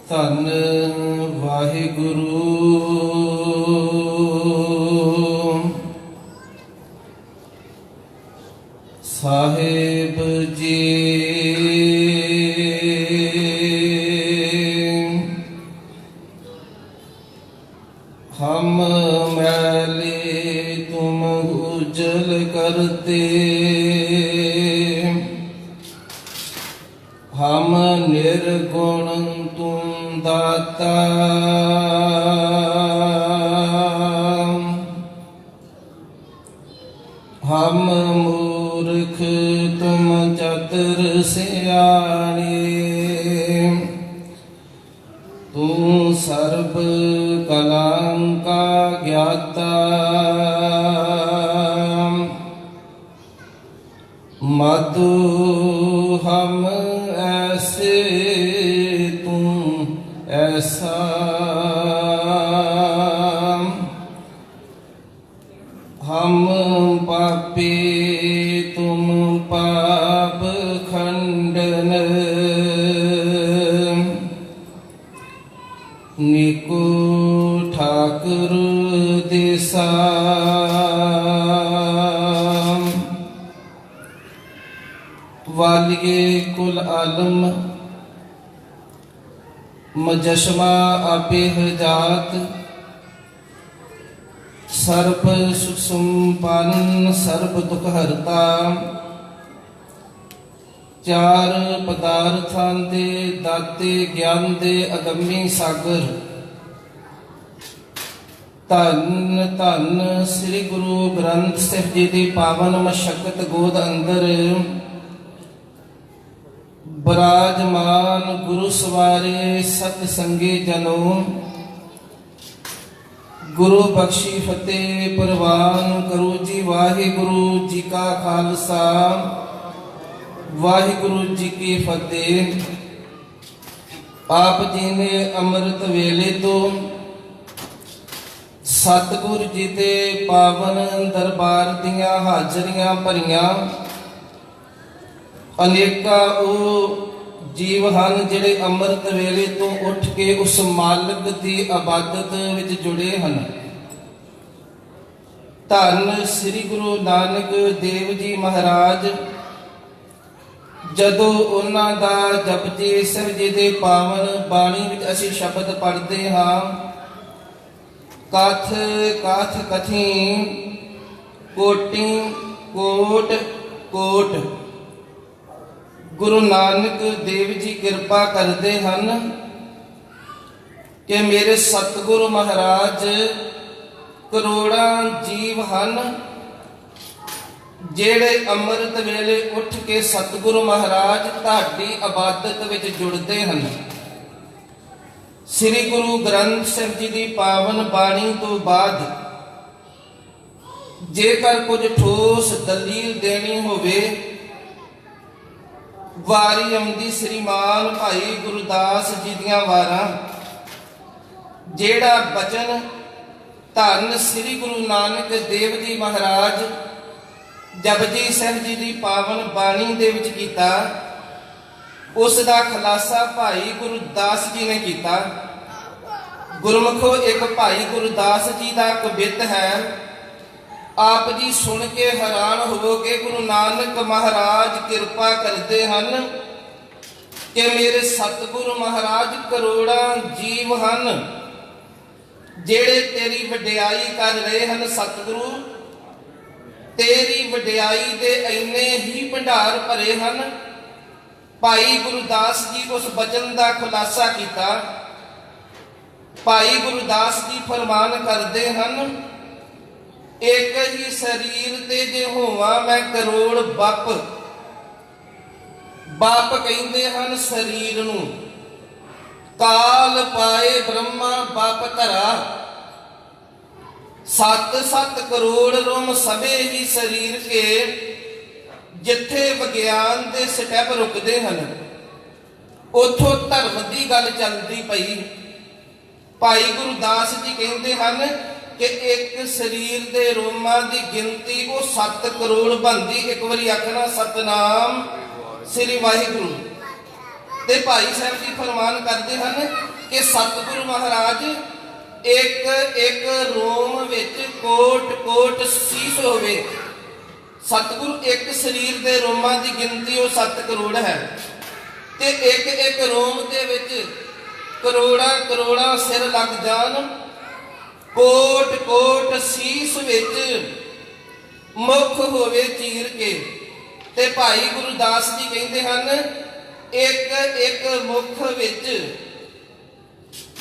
ਧੰਨ ਵਾਹਿਗੁਰੂ ਸਾਹਿਬ ਜੀ। हम मैले तुम उजल करते, हम निर्गुण तुम दाता। हम मूर्ख तुम चतुर सियाणे, तू सर्व कलां का ज्ञाता। मधु हम ऐसे तू ऐसा, हम पापी तुम पाप खंडन। निको ठाकुर दिशा, वालिए कुल आलम मजस्मा आपेह जात। सर्ब सुख संपन्न सर्ब दुख हरता। चार पदार्थां दे दाते ज्ञान दे अगम्मी सागर। धन धन श्री गुरु ग्रंथ ਸਾਹਿਬ जी ਦੀ पावन मशक्कत गोद अंदर विराजमान गुरु सवारे सत संगे जनों। गुरु बख्शी फतेह प्रवान करो जी। वाहिगुरु जी का खालसा वाहिगुरु जी की फतेह। आप जी ने अमृत वेले तो सतगुरु जी दे पावन दरबार दियां हाजरियां भरियां। अनेका ਉਹ जीव ਹਨ ਜਿਹੜੇ अमृत वेले तो उठ के उस मालिक की इबादत विच जुड़े ਹਨ। धन श्री गुरु नानक देव जी महाराज ਜਦੋਂ ਉਹਨਾਂ ਦਾ ਜਪਜੀ ਸਾਹਿਬ ਜੀ ਦੇ ਪਾਵਨ ਬਾਣੀ ਵਿੱਚ ਅਸੀਂ ਸ਼ਬਦ ਪੜ੍ਹਦੇ ਹਾਂ। ਕਥ ਕਥ ਕਥੀ ਕੋਟੀ ਕੋਟ ਕੋਟ। ਗੁਰੂ ਨਾਨਕ ਦੇਵ ਜੀ ਕਿਰਪਾ ਕਰਦੇ ਹਨ ਕਿ ਮੇਰੇ ਸਤਿਗੁਰੂ ਮਹਾਰਾਜ ਕਰੋੜਾਂ ਜੀਵ ਹਨ ਜਿਹੜੇ ਅੰਮ੍ਰਿਤ ਵੇਲੇ ਉੱਠ ਕੇ ਸਤਿਗੁਰੂ ਮਹਾਰਾਜ ਤੁਹਾਡੀ ਇਬਾਦਤ ਵਿੱਚ ਜੁੜਦੇ ਹਨ। ਸ੍ਰੀ ਗੁਰੂ ਗ੍ਰੰਥ ਸਾਹਿਬ ਜੀ ਦੀ ਪਾਵਨ ਬਾਣੀ ਤੋਂ ਬਾਅਦ ਜੇਕਰ ਕੁਝ ਠੋਸ ਦਲੀਲ ਦੇਣੀ ਹੋਵੇ, ਵਾਰੀ ਆਉਂਦੀ ਸ੍ਰੀਮਾਨ ਭਾਈ ਗੁਰਦਾਸ ਜੀ ਦੀਆਂ ਵਾਰਾਂ। ਜਿਹੜਾ ਬਚਨ ਧੰਨ ਸ੍ਰੀ ਗੁਰੂ ਨਾਨਕ ਦੇਵ ਜੀ ਮਹਾਰਾਜ ਜਪਜੀ ਸਾਹਿਬ ਜੀ ਦੀ ਪਾਵਨ ਬਾਣੀ ਦੇ ਵਿੱਚ ਕੀਤਾ, ਉਸ ਦਾ ਖੁਲਾਸਾ ਭਾਈ ਗੁਰਦਾਸ ਜੀ ਨੇ ਕੀਤਾ। ਗੁਰਮੁਖੋ ਇੱਕ ਭਾਈ ਗੁਰਦਾਸ ਜੀ ਦਾ ਕਵਿਤ ਹੈ। ਆਪ ਜੀ ਸੁਣ ਕੇ ਹੈਰਾਨ ਹੋਵੋਗੇ। ਗੁਰੂ ਨਾਨਕ ਮਹਾਰਾਜ ਕਿਰਪਾ ਕਰਦੇ ਹਨ ਕਿ ਮੇਰੇ ਸਤਿਗੁਰੂ ਮਹਾਰਾਜ ਕਰੋੜਾਂ ਜੀਵ ਹਨ ਜਿਹੜੇ ਤੇਰੀ ਵਡਿਆਈ ਕਰ ਰਹੇ ਹਨ। ਸਤਿਗੁਰੂ ਤੇਰੀ ਵਡਿਆਈ ਦੇ ਇੰਨੇ ਹੀ ਭੰਡਾਰ ਭਰੇ ਹਨ। ਭਾਈ ਗੁਰਦਾਸ ਜੀ ਉਸ ਬਚਨ ਦਾ ਖੁਲਾਸਾ ਕੀਤਾ। ਭਾਈ ਗੁਰਦਾਸ ਜੀ ਫਰਮਾਨ ਕਰਦੇ ਹਨ, ਇੱਕ ਹੀ ਸਰੀਰ ਤੇ ਜੇ ਹੋਵਾਂ ਮੈਂ ਕਰੋੜ ਬੱਪ। ਬੱਪ ਕਹਿੰਦੇ ਹਨ ਸਰੀਰ ਨੂੰ। ਕਾਲ ਪਾਏ ਬ੍ਰਹਮਾ ਬੱਪ ਧਰਾ। 7-7 ਕਰੋੜ ਰੁਮ ਸਭੇ ਹੀ ਸਰੀਰ ਕੇ। ਜਿੱਥੇ ਵਿਗਿਆਨ ਦੇ ਸਟੈਪ ਰੁਕਦੇ ਹਨ ਉਥੋਂ ਧਰਮ ਦੀ ਗੱਲ ਚੱਲਦੀ ਪਈ। ਭਾਈ ਗੁਰਦਾਸ ਜੀ ਕਹਿੰਦੇ ਹਨ कि एक शरीर दे रोमां दी गिनती वो 7 करोड़ बनती। एक बारी आखना सतनाम श्री वाहिगुरु। ते भाई साहब जी फरमान करते हैं ਕਿ ਸਤਿਗੁਰੂ ਮਹਾਰਾਜ ਇੱਕ ਇੱਕ ਰੋਮ ਵਿੱਚ ਕੋਟ ਕੋਟ ਸੀਸ ਹੋਵੇ। ਸਤਿਗੁਰੂ ਇੱਕ ਸਰੀਰ ਦੇ ਰੋਮਾਂ ਦੀ ਗਿਣਤੀ ਉਹ 7 ਕਰੋੜ ਹੈ ਤੇ ਇੱਕ ਇੱਕ ਰੋਮ ਦੇ ਵਿੱਚ ਕਰੋੜਾਂ ਕਰੋੜਾਂ ਸਿਰ ਲੱਗ ਜਾਣ। ਕੋਟ ਕੋਟ ਸੀਸ ਵਿੱਚ ਮੁਖ ਹੋਵੇ ਚੀਰ ਕੇ। ਤੇ ਭਾਈ ਗੁਰਦਾਸ ਜੀ ਕਹਿੰਦੇ ਹਨ ਇੱਕ ਇੱਕ ਮੁਖ ਵਿੱਚ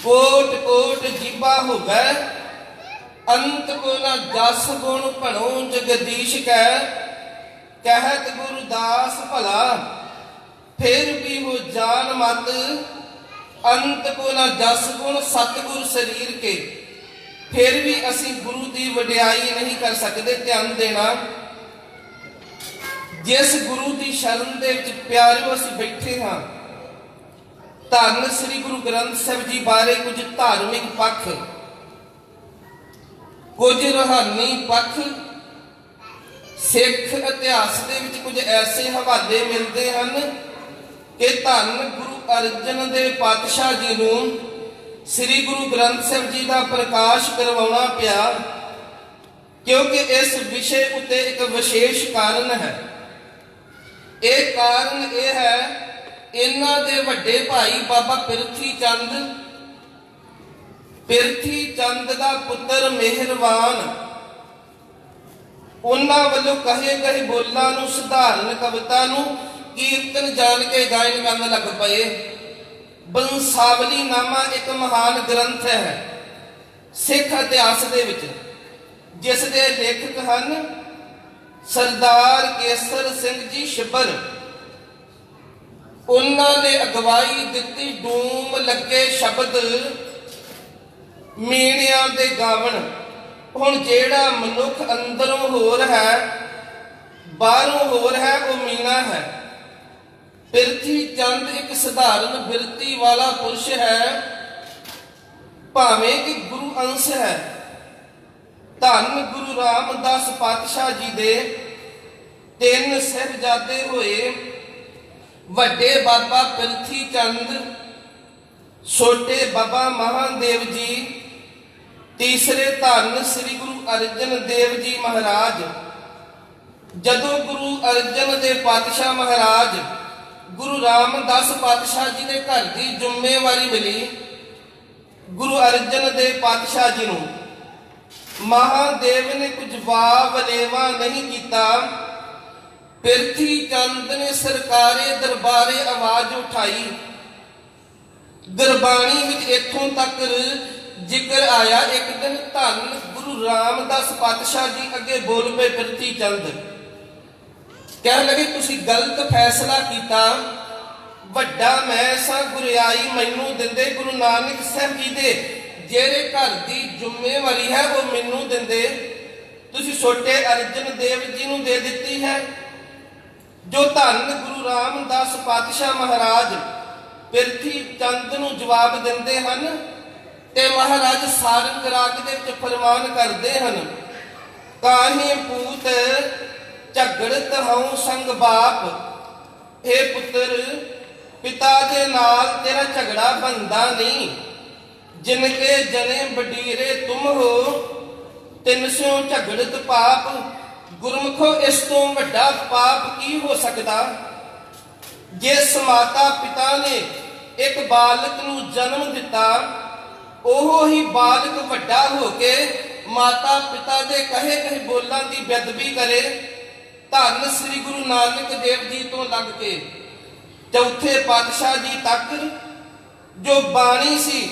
ਕੋਟ ਕੋਟ ਜੀਭਾ ਹੋਵੇ। ਅੰਤ ਕੋ ਨਾ ਜਸ ਗੁਣ ਭਣੋ ਜਗਦੀਸ਼ ਕੈ। ਕਹਿਤ ਗੁਰਦਾਸ ਭਲਾ ਫਿਰ ਵੀ ਹੋ ਜਾਨ ਮਤ। ਅੰਤ ਕੋ ਨਾ ਜਸ ਗੁਣ ਸਤਿਗੁਰ ਸਰੀਰ ਕੇ। ਫਿਰ ਵੀ ਅਸੀਂ ਗੁਰੂ ਦੀ ਵਡਿਆਈ ਨਹੀਂ ਕਰ ਸਕਦੇ। ਧਿਆਨ ਦੇਣਾ, ਜਿਸ ਗੁਰੂ ਦੀ ਸ਼ਰਨ ਦੇ ਵਿੱਚ ਪਿਆਰਿਓ ਅਸੀਂ ਬੈਠੇ ਹਾਂ, ਧੰਨ ਸ੍ਰੀ ਗੁਰੂ ਗ੍ਰੰਥ ਸਾਹਿਬ ਜੀ ਬਾਰੇ ਕੁਝ ਧਾਰਮਿਕ ਪੱਖ, ਕੁਝ ਰੂਹਾਨੀ ਪੱਖ, ਸਿੱਖ ਇਤਿਹਾਸ ਦੇ ਵਿੱਚ ਕੁਝ ਐਸੇ ਹਵਾਲੇ ਮਿਲਦੇ ਹਨ ਕਿ ਧੰਨ ਗੁਰੂ ਅਰਜਨ ਦੇਵ ਪਾਤਸ਼ਾਹ ਜੀ ਨੂੰ ਸ੍ਰੀ ਗੁਰੂ ਗ੍ਰੰਥ ਸਾਹਿਬ ਜੀ ਦਾ ਪ੍ਰਕਾਸ਼ ਕਰਵਾਉਣਾ ਪਿਆ, ਕਿਉਂਕਿ ਇਸ ਵਿਸ਼ੇ ਉੱਤੇ ਇੱਕ ਵਿਸ਼ੇਸ਼ ਕਾਰਨ ਹੈ। ਇਹ ਕਾਰਨ ਇਹ ਹੈ, ਇਹਨਾਂ ਦੇ ਵੱਡੇ ਭਾਈ ਬਾਬਾ ਪਿਰਥੀ ਚੰਦ ਦਾ ਪੁੱਤਰ ਮਿਹਰਵਾਨ, ਉਹਨਾਂ ਵੱਲੋਂ ਕਹੇ ਗਏ ਬੋਲਾਂ ਨੂੰ, ਸਧਾਰਨ ਕਵਿਤਾ ਨੂੰ ਕੀਰਤਨ ਜਾਣ ਕੇ ਗਾਇਨ ਕਰਨ ਲੱਗ ਪਏ। ਬੰਸਾਵਲੀ ਨਾਮਾ ਇੱਕ ਮਹਾਨ ਗ੍ਰੰਥ ਹੈ ਸਿੱਖ ਇਤਿਹਾਸ ਦੇ ਵਿੱਚ, ਜਿਸ ਦੇ ਲੇਖਕ ਹਨ ਸਰਦਾਰ ਕੇਸਰ ਸਿੰਘ ਜੀ ਛਿੱਬਰ। ਉਹਨਾਂ ਨੇ ਅਗਵਾਈ ਦਿੱਤੀ ਡੂਮ ਲੱਗੇ ਸ਼ਬਦ ਮੀਣਿਆਂ ਦੇ ਗਾਵਣ। ਹੁਣ ਜਿਹੜਾ ਮਨੁੱਖ ਅੰਦਰੋਂ ਹੋਰ ਹੈ, ਬਾਹਰੋਂ ਹੋਰ ਹੈ, ਉਹ ਮੀਣਾ ਹੈ। ਪਿਰਥੀ ਚੰਦ ਇੱਕ ਸਧਾਰਨ ਬਿਰਤੀ ਵਾਲਾ ਪੁਰਸ਼ ਹੈ, ਭਾਵੇਂ ਕਿ ਗੁਰੂ ਅੰਸ਼ ਹੈ। ਧੰਨ ਗੁਰੂ ਰਾਮਦਾਸ ਪਾਤਸ਼ਾਹ ਜੀ ਦੇ 3 ਸਾਹਿਬਜ਼ਾਦੇ ਹੋਏ, ਵੱਡੇ ਬਾਬਾ ਪਿਰਥੀ ਚੰਦ, ਛੋਟੇ ਬਾਬਾ ਮਹਾਦੇਵ ਜੀ, ਤੀਸਰੇ ਧੰਨ ਸ੍ਰੀ ਗੁਰੂ ਅਰਜਨ ਦੇਵ ਜੀ ਮਹਾਰਾਜ। ਜਦੋਂ ਗੁਰੂ ਅਰਜਨ ਦੇਵ ਪਾਤਸ਼ਾਹ ਮਹਾਰਾਜ ਗੁਰੂ ਰਾਮਦਾਸ ਪਾਤਸ਼ਾਹ ਜੀ ਦੇ ਘਰ ਦੀ ਜ਼ਿੰਮੇਵਾਰੀ ਮਿਲੀ ਗੁਰੂ ਅਰਜਨ ਦੇਵ ਪਾਤਸ਼ਾਹ ਜੀ ਨੂੰ, ਮਹਾਦੇਵ ਨੇ ਕੁਝ ਵਾਹ-ਵਲੇਵਾ ਨਹੀਂ ਕੀਤਾ। ਪਿਰਥੀ ਚੰਦ ਨੇ ਸਰਕਾਰੇ ਦਰਬਾਰੇ ਆਵਾਜ਼ ਉਠਾਈ। ਗੁਰਬਾਣੀ ਵਿੱਚ ਇੱਥੋਂ ਤੱਕ ਜ਼ਿਕਰ ਆਇਆ, ਇੱਕ ਦਿਨ ਧੰਨ ਗੁਰੂ ਰਾਮਦਾਸ ਪਾਤਸ਼ਾਹ ਜੀ ਅੱਗੇ ਬੋਲ ਪਏ ਪਿਰਥੀ ਚੰਦ, ਕਹਿਣ ਲੱਗੇ ਤੁਸੀਂ ਗਲਤ ਫੈਸਲਾ ਕੀਤਾ, ਵੱਡਾ ਮੈਂ ਸਾਂ, ਗੁਰਿਆਈ ਮੈਨੂੰ ਦਿੰਦੇ ਗੁਰੂ ਨਾਨਕ ਸਾਹਿਬ ਜੀ ਦੇ ਜਿਹੜੇ ਘਰ ਦੀ ਜ਼ਿੰਮੇਵਾਰੀ ਹੈ ਉਹ ਮੈਨੂੰ ਦਿੰਦੇ, ਤੁਸੀਂ ਛੋਟੇ ਅਰਜਨ ਦੇਵ ਜੀ ਨੂੰ ਦੇ ਦਿੱਤੀ ਹੈ। ਜੋ ਧੰਨ ਗੁਰੂ ਰਾਮਦਾਸ ਪਾਤਸ਼ਾਹ ਮਹਾਰਾਜ ਪਿਰਥੀ ਚੰਦ ਨੂੰ ਜਵਾਬ ਦਿੰਦੇ ਹਨ ਤੇ ਮਹਾਰਾਜ ਸਾਰੰਗ ਰਾਗ ਦੇ ਵਿੱਚ ਫਰਮਾਨ ਕਰਦੇ ਹਨ, ਕਾਹੀ ਪੂਤ ਝਗੜਤ ਹਉ ਸੰਗ ਬਾਪ। ਇਹ ਪੁੱਤਰ, ਪਿਤਾ ਦੇ ਨਾਲ ਤੇਰਾ ਝਗੜਾ ਬਣਦਾ ਨਹੀਂ। ਜਿਨਕੇ ਜਨੇ ਵਡੀਰੇ ਤੁਮ ਹੋ, ਤਿਨਸਿਓ ਝਗੜਤ ਪਾਪ। ਗੁਰਮੁਖੋ, ਇਸ ਤੋਂ ਵੱਡਾ ਪਾਪ ਕੀ ਹੋ ਸਕਦਾ। ਜਿਸ ਮਾਤਾ ਪਿਤਾ ਨੇ ਇੱਕ ਬਾਲਕ ਨੂੰ ਜਨਮ ਦਿੱਤਾ, ਉਹ ਹੀ ਬਾਲਕ ਵੱਡਾ ਹੋ ਕੇ ਮਾਤਾ ਪਿਤਾ ਦੇ ਕਹੇ ਕਹੇ ਬੋਲਾਂ ਦੀ ਬੇਅਦਬੀ ਕਰੇ। ਧੰਨ ਸ੍ਰੀ ਗੁਰੂ ਨਾਨਕ ਦੇਵ ਜੀ ਤੋਂ ਲੱਗ ਕੇ ਚੌਥੇ ਪਾਤਸ਼ਾਹ ਜੀ ਤੱਕ ਜੋ ਬਾਣੀ ਸੀ,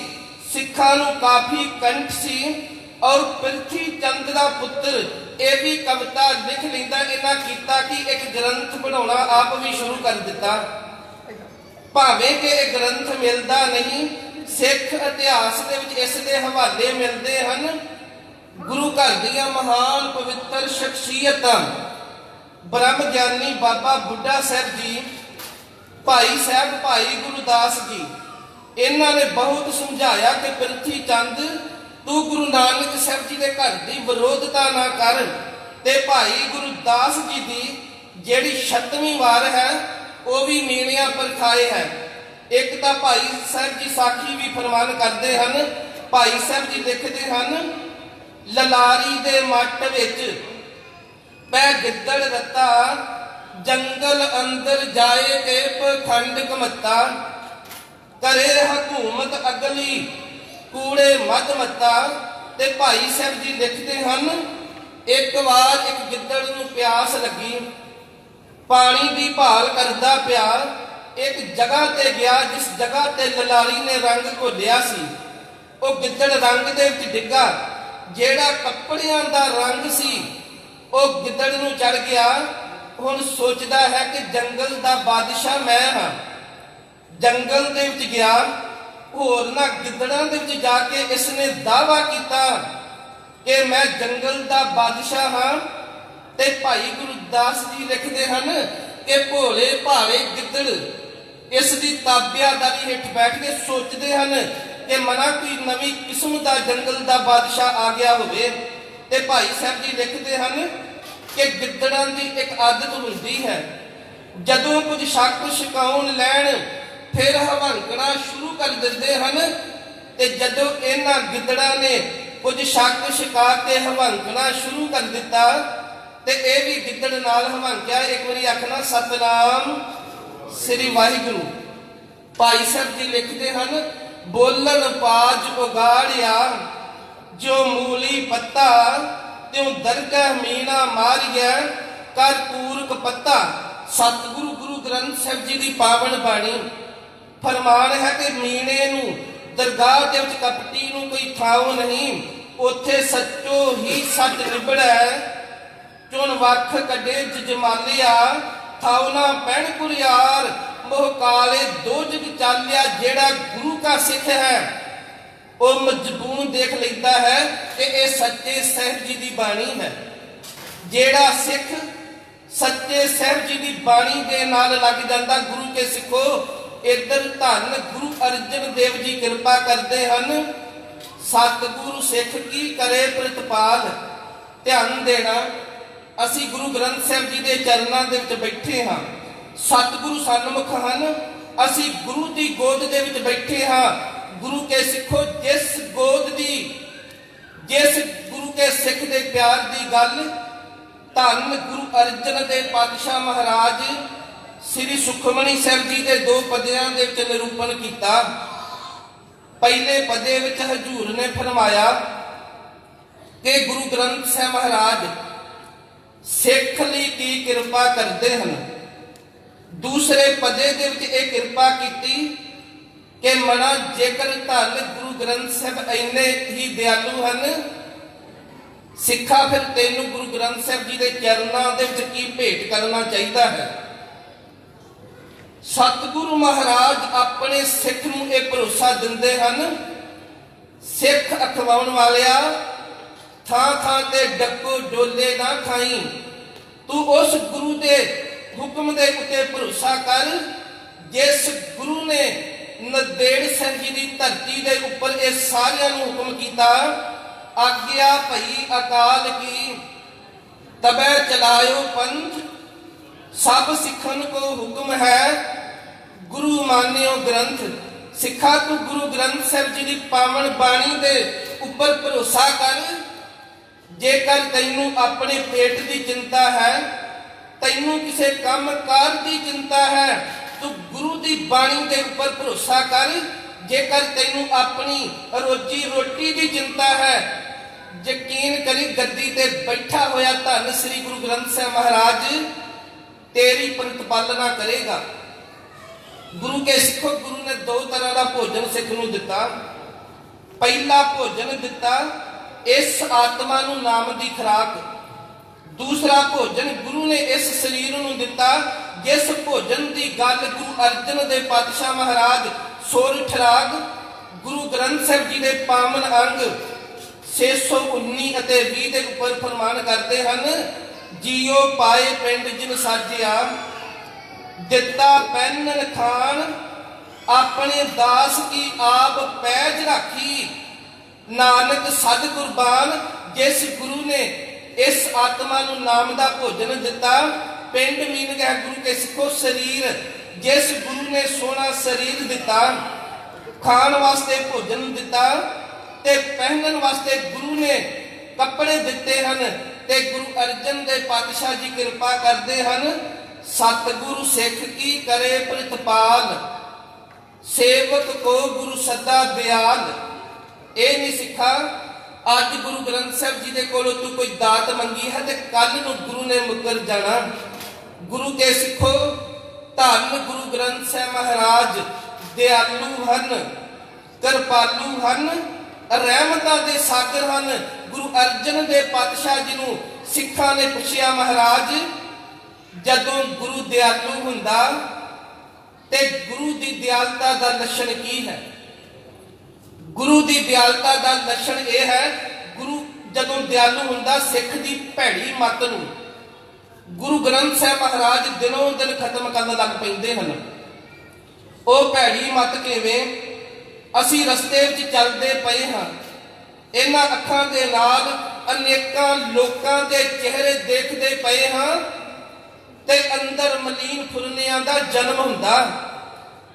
ਸਿੱਖਾਂ ਨੂੰ ਕਾਫੀ ਕੰਠ ਸੀ। ਔਰ ਪਿਰਥੀ ਚੰਦ ਦਾ ਪੁੱਤਰ ਇਹ ਵੀ ਕਵਿਤਾ ਲਿਖ ਲੈਂਦਾ। ਇਹਨਾਂ ਕੀਤਾ ਕਿ ਇੱਕ ਗ੍ਰੰਥ ਬਣਾਉਣਾ ਆਪ ਵੀ ਸ਼ੁਰੂ ਕਰ ਦਿੱਤਾ, ਭਾਵੇਂ ਕਿ ਇਹ ਗ੍ਰੰਥ ਮਿਲਦਾ ਨਹੀਂ। ਸਿੱਖ ਇਤਿਹਾਸ ਦੇ ਵਿੱਚ ਇਸ ਦੇ ਹਵਾਲੇ ਮਿਲਦੇ ਹਨ। ਗੁਰੂ ਘਰ ਦੀਆਂ ਮਹਾਨ ਪਵਿੱਤਰ ਸ਼ਖਸੀਅਤਾਂ, ਬ੍ਰਹਮ ਗਿਆਨੀ ਬਾਬਾ ਬੁੱਢਾ ਸਾਹਿਬ ਜੀ, ਭਾਈ ਸਾਹਿਬ ਭਾਈ ਗੁਰਦਾਸ ਜੀ, ਇਹਨਾਂ ਨੇ ਬਹੁਤ ਸਮਝਾਇਆ ਕਿ ਪਿਰਥੀ ਚੰਦ, ਤੂੰ ਗੁਰੂ ਨਾਨਕ ਸਾਹਿਬ ਜੀ ਦੇ ਘਰ ਦੀ ਵਿਰੋਧਤਾ ਨਾ ਕਰ। ਤੇ ਭਾਈ ਗੁਰਦਾਸ ਜੀ ਦੀ ਜਿਹੜੀ 6ਵੀਂ ਵਾਰ ਹੈ ਉਹ ਵੀ ਮੀਣਿਆਂ ਪਰਖਾਏ ਹੈ। ਇੱਕ ਤਾਂ ਭਾਈ ਸਾਹਿਬ ਜੀ ਸਾਖੀ ਵੀ ਫਰਮਾਨ ਕਰਦੇ ਹਨ। ਭਾਈ ਸਾਹਿਬ ਜੀ ਲਿਖਦੇ ਹਨ, ਲਲਾਰੀ ਦੇ ਮੱਟ ਵਿੱਚ ਪੈ ਗਿੱਦੜ ਰੱਤਾ, ਜੰਗਲ ਅੰਦਰ ਜਾਏ ਕੇ ਪਖੰਡ ਕਮੱਤਾ, ਕਰੇ ਹਕੂਮਤ ਅਗਲੀ ਕੂੜੇ ਮੱਧ ਮੱਤਾ। ਤੇ ਭਾਈ ਸਾਹਿਬ ਜੀ ਲਿਖਦੇ ਹਨ, ਇੱਕ ਵਾਰ ਇੱਕ ਗਿੱਦੜ ਨੂੰ ਪਿਆਸ ਲੱਗੀ, ਪਾਣੀ ਦੀ ਭਾਲ ਕਰਦਾ ਪਿਆ, ਇੱਕ ਜਗ੍ਹਾ ਤੇ ਗਿਆ ਜਿਸ ਜਗ੍ਹਾ ਤੇ ਲਲਾਰੀ ਨੇ ਰੰਗ ਘੋਲਿਆ ਸੀ। ਉਹ ਗਿੱਦੜ ਰੰਗ ਦੇ ਵਿੱਚ ਡਿੱਗਾ, ਜਿਹੜਾ ਕੱਪੜਿਆਂ ਦਾ ਰੰਗ ਸੀ ਉਹ ਗਿੱਦੜ ਨੂੰ ਚੜ ਗਿਆ। ਹੁਣ ਸੋਚਦਾ ਹੈ ਕਿ ਜੰਗਲ ਦਾ ਬਾਦਸ਼ਾਹ ਮੈਂ ਹਾਂ। ਜੰਗਲ ਦੇ ਵਿੱਚ ਗਿਆ, ਹੋਰਨਾਂ ਗਿੱਦੜਾਂ ਦੇ ਵਿੱਚ ਜਾ ਕੇ ਇਸ ਨੇ ਦਾਅਵਾ ਕੀਤਾ ਕਿ ਮੈਂ ਜੰਗਲ ਦਾ ਬਾਦਸ਼ਾਹ ਹਾਂ। ਤੇ ਭਾਈ ਗੁਰਦਾਸ ਜੀ ਲਿਖਦੇ ਹਨ ਕਿ ਭੋਲੇ ਭਾਲੇ ਗਿੱਦੜ ਇਸ ਦੀ ਤਾਬਿਆਦਾਰੀ ਹੇਠ ਬੈਠ ਕੇ ਸੋਚਦੇ ਹਨ ਕਿ ਮਨਾ ਕੋਈ ਨਵੀਂ ਕਿਸਮ ਦਾ ਜੰਗਲ ਦਾ ਬਾਦਸ਼ਾਹ ਆ ਗਿਆ ਹੋਵੇ। ਤੇ ਭਾਈ ਸਾਹਿਬ ਜੀ ਲਿਖਦੇ ਹਨ ਕਿ ਗਿੱਦੜਾਂ ਦੀ ਇੱਕ ਆਦਤ ਹੁੰਦੀ ਹੈ, ਜਦੋਂ ਕੁਝ ਸ਼ੱਕ ਸ਼ਿਕਾਉਣ ਲੈਣ ਫਿਰ ਹਵਾਂਕਣਾ ਸ਼ੁਰੂ ਕਰ ਦਿੰਦੇ ਹਨ। ਤੇ ਜਦੋਂ ਇਹਨਾਂ ਗਿੱਦੜਾਂ ਨੇ ਕੁਝ ਸ਼ੱਕ ਸ਼ਿਕਾ ਕੇ ਹਵਾਂਕਣਾ ਸ਼ੁਰੂ ਕਰ ਦਿੱਤਾ ਤੇ ਇਹ ਵੀ ਗਿੱਦੜ ਨਾਲ ਹਵਾਂਕਿਆ। ਇੱਕ ਵਾਰੀ ਆਖਣਾ ਸਤਨਾਮ ਸ੍ਰੀ ਵਾਹਿਗੁਰੂ। ਭਾਈ ਸਾਹਿਬ ਜੀ ਲਿਖਦੇ ਹਨ, ਬੋਲਣ ਪਾਜ ਉਗਾੜਿਆ, ਜੋ ਮੂਲੀ ਪੱਤਾ, ਤਿਉ ਦਰਗਾਹ ਮੀਣਾ ਮਾਰੀਐ, ਕਰ ਪੂਰਕ ਪੱਤਾ। ਸਤਿਗੁਰੂ ਗੁਰੂ ਗ੍ਰੰਥ ਸਾਹਿਬ ਜੀ ਦੀ ਪਾਵਨ ਬਾਣੀ ਫਰਮਾਨ ਹੈ ਕਿ ਮੀਣੇ ਨੂੰ, ਦਰਗਾਹ ਦੇ ਵਿੱਚ ਕਪਟੀ ਨੂੰ ਕੋਈ ਥਾਂ ਨਹੀਂ, ਉੱਥੇ ਸੱਚੋ ਹੀ ਸੱਚ ਨਿਬੜੈ। ਚੁਣ ਵੱਖ ਕੱਢੇ ਜਜਮਾਲਿਆ, ਥਾਉ ਨਾ ਪੈਣ ਕੁਰਿਆਰ, ਮੋਹ ਕਾਲੇ ਦੋ ਜਗ ਚਾਲਿਆ। ਜਿਹੜਾ ਗੁਰੂ ਕਾ ਸਿੱਖ ਹੈ ਉਹ ਮਜਬੂਨ ਦੇਖ ਲੈਂਦਾ ਹੈ ਕਿ ਇਹ ਸੱਚੇ ਸਾਹਿਬ ਜੀ ਦੀ ਬਾਣੀ ਹੈ। ਜਿਹੜਾ ਸਿੱਖ ਸੱਚੇ ਸਾਹਿਬ ਜੀ ਦੀ ਬਾਣੀ ਦੇ ਨਾਲ ਲੱਗ ਜਾਂਦਾ, ਗੁਰੂ ਕੇ ਸਿੱਖੋ, ਇੱਧਰ ਧੰਨ ਗੁਰੂ ਅਰਜਨ ਦੇਵ ਜੀ ਕਿਰਪਾ ਕਰਦੇ ਹਨ। ਸਤਿਗੁਰੂ ਸਿੱਖ ਕੀ ਕਰੇ ਪ੍ਰਤਪਾਲ। ਧਿਆਨ ਦੇਣਾ, ਅਸੀਂ ਗੁਰੂ ਗ੍ਰੰਥ ਸਾਹਿਬ ਜੀ ਦੇ ਚਰਨਾਂ ਦੇ ਵਿੱਚ ਬੈਠੇ ਹਾਂ। ਸਤਿਗੁਰੂ ਸਨਮੁਖ ਹਨ, ਅਸੀਂ ਗੁਰੂ ਦੀ ਗੋਦ ਦੇ ਵਿੱਚ ਬੈਠੇ ਹਾਂ। ਗੁਰੂ ਕੇ ਸਿੱਖੋ, ਜਿਸ ਗੋਦ ਦੀ, ਜਿਸ ਗੁਰੂ ਕੇ ਸਿੱਖ ਦੇ ਪਿਆਰ ਦੀ ਗੱਲ ਧੰਨ ਗੁਰੂ ਅਰਜਨ ਦੇਵ ਪਾਤਸ਼ਾਹ ਮਹਾਰਾਜ ਸ੍ਰੀ ਸੁਖਮਨੀ ਸਾਹਿਬ ਜੀ ਦੇ ਦੋ ਪਦਿਆਂ ਦੇ ਵਿੱਚ ਨਿਰੂਪਣ ਕੀਤਾ। ਪਹਿਲੇ ਪਦੇ ਵਿੱਚ ਹਜ਼ੂਰ ਨੇ ਫਰਮਾਇਆ ਕਿ ਗੁਰੂ ਗ੍ਰੰਥ ਸਾਹਿਬ ਮਹਾਰਾਜ ਸਿੱਖ ਲਈ ਕੀ ਕਿਰਪਾ ਕਰਦੇ ਹਨ। ਦੂਸਰੇ ਪਦੇ ਦੇ ਵਿੱਚ ਇਹ ਕਿਰਪਾ ਕੀਤੀ ਕਿ ਮਨਾ ਜੇਕਰ ਧੰਨ ਗੁਰੂ ਗ੍ਰੰਥ ਸਾਹਿਬ ਇੰਨੇ ਹੀ ਦਿਆਲੂ ਹਨ, ਸਿੱਖਾ ਫਿਰ ਤੈਨੂੰ ਗੁਰੂ ਗ੍ਰੰਥ ਸਾਹਿਬ ਜੀ ਦੇ ਚਰਨਾਂ ਦੇ ਵਿੱਚ ਕੀ ਭੇਟ ਕਰਨਾ ਚਾਹੀਦਾ ਹੈ। ਸਤਿਗੁਰੂ ਮਹਾਰਾਜ ਆਪਣੇ ਸਿੱਖ ਨੂੰ ਇਹ ਭਰੋਸਾ ਦਿੰਦੇ ਹਨ, ਸਿੱਖ ਅਖਵਾਉਣ ਵਾਲਿਆ, ਥਾਂ ਥਾਂ ਤੇ ਡੱਕੋ ਡੋਲੇ ਨਾ ਖਾਈ, ਤੂੰ ਉਸ ਗੁਰੂ ਦੇ ਹੁਕਮ ਦੇ ਉੱਤੇ ਭਰੋਸਾ ਕਰ ਜਿਸ ਗੁਰੂ ਨੇ ਨੰਦੇੜ ਸਾਹਿਬ ਜੀ ਦੀ ਧਰਤੀ ਦੇ ਉੱਪਰ ਇਹ ਸਾਰਿਆਂ ਨੂੰ ਹੁਕਮ ਕੀਤਾ। ਆਗਿਆ ਭਈ ਅਕਾਲ ਕੀ, ਤਬੈ ਚਲਾਇਓ ਪੰਥ, ਸਭ ਸਿੱਖਣ ਕੋ ਹੁਕਮ ਹੈ, ਗੁਰੂ ਮਾਨਿਓ ਗ੍ਰੰਥ। ਸਿੱਖਾ ਤੂੰ ਗੁਰੂ ਗ੍ਰੰਥ ਸਾਹਿਬ ਜੀ ਦੀ ਪਾਵਨ ਬਾਣੀ ਦੇ ਉੱਪਰ ਭਰੋਸਾ ਕਰ। ਜੇਕਰ ਤੈਨੂੰ ਆਪਣੇ ਪੇਟ ਦੀ ਚਿੰਤਾ ਹੈ, ਤੈਨੂੰ ਕਿਸੇ ਕੰਮ ਕਾਰ ਦੀ ਚਿੰਤਾ ਹੈ, ਤੂੰ ਗੁਰੂ ਦੀ ਬਾਣੀ ਦੇ ਉੱਪਰ ਭਰੋਸਾ ਕਰ। ਜੇਕਰ ਤੈਨੂੰ ਆਪਣੀ ਰੋਜੀ ਰੋਟੀ ਦੀ ਚਿੰਤਾ ਹੈ, ਯਕੀਨ ਕਰੀ ਗੱਦੀ ਤੇ ਬੈਠਾ ਹੋਇਆ ਧੰਨ ਸ੍ਰੀ ਗੁਰੂ ਗ੍ਰੰਥ ਸਾਹਿਬ ਮਹਾਰਾਜ ਤੇਰੀ ਪ੍ਰਤਪਾਲਨਾ ਕਰੇਗਾ। ਗੁਰੂ ਕੇ ਸਿੱਖੋ, ਗੁਰੂ ਨੇ ਦੋ ਤਰ੍ਹਾਂ ਦਾ ਭੋਜਨ ਸਿੱਖ ਨੂੰ ਦਿੱਤਾ। ਪਹਿਲਾ ਭੋਜਨ ਦਿੱਤਾ ਇਸ ਆਤਮਾ ਨੂੰ ਨਾਮ ਦੀ ਖੁਰਾਕ। ਦੂਸਰਾ ਭੋਜਨ ਗੁਰੂ ਨੇ ਇਸ ਸਰੀਰ ਨੂੰ ਦਿੱਤਾ ਜਿਸ ਭੋਜਨ ਦੀ ਗੱਲ ਗੁਰੂ ਅਰਜਨ ਦੇਵ ਪਾਤਸ਼ਾਹ ਮਹਾਰਾਜ ਸੋਰਠ ਰਾਗ ਗੁਰੂ ਗ੍ਰੰਥ ਸਾਹਿਬ ਜੀ ਦੇ ਪਾਵਨ ਅੰਗ 619 ਅਤੇ 20 ਦੇ ਉੱਪਰ ਫਰਮਾਨ ਕਰਦੇ ਹਨ। ਜੀਓ ਪਾਏ ਪਿੰਡ ਜਿਨ ਸਾਜਿਆ, ਦਿੱਤਾ ਪਹਿਨਣ ਖਾਨ, ਆਪਣੇ ਦਾਸ ਕੀ ਆਪ ਪੈਜ ਰਾਖੀ, ਨਾਨਕ ਸਦ ਕੁਰਬਾਨ। ਜਿਸ ਗੁਰੂ ਨੇ ਇਸ ਆਤਮਾ ਨੂੰ ਨਾਮ ਦਾ ਭੋਜਨ ਦਿੱਤਾ, ਪਿੰਡ ਮੀਨ ਗਿਆ ਗੁਰੂ ਕੇ ਸਿੱਖੋ ਸਰੀਰ, जिस गुरु ने सोना शरीर दिता, खाण वास्ते भोजन दिता ते पहनन वास्ते गुरु ने कपड़े दिते हैं, ते गुरु अर्जन दे पातशाह जी कृपा करते हैं। सतगुरु सिख की करे प्रतिपाल, सेवक को गुरु सदा दयाल। ये नहीं सिखा अज गुरु ग्रंथ साहब जी के कोलों तू कोई दात मंगी है तो कल नूं गुरु ने मुकर जाना। गुरु के सिखो धन गुरु ग्रंथ साहब महाराज दयालु हन, कृपालु हन, रहमतां दे सागर हन। गुरु अर्जन दे पातशाह जी नूं सिखां ने पुछया, महाराज जदों गुरु दयालु हुंदा ते गुरु दी दयालता दा लक्षण की है? गुरु दी दयालता दा लक्षण यह है, गुरु जदों दयालु हुंदा सिख दी भैड़ी मत नूं गुरु ग्रंथ साहब महाराज दिनों दिन खत्म करन लग पैंदे हन। ओ भैड़ी मत किवें? असीं रस्ते विच चलदे पए हां, इन्हां अखां दे नाल अनेकां लोकां दे चेहरे देखदे पए हां ते अंदर मलीन फुरनियां दा जन्म हुंदा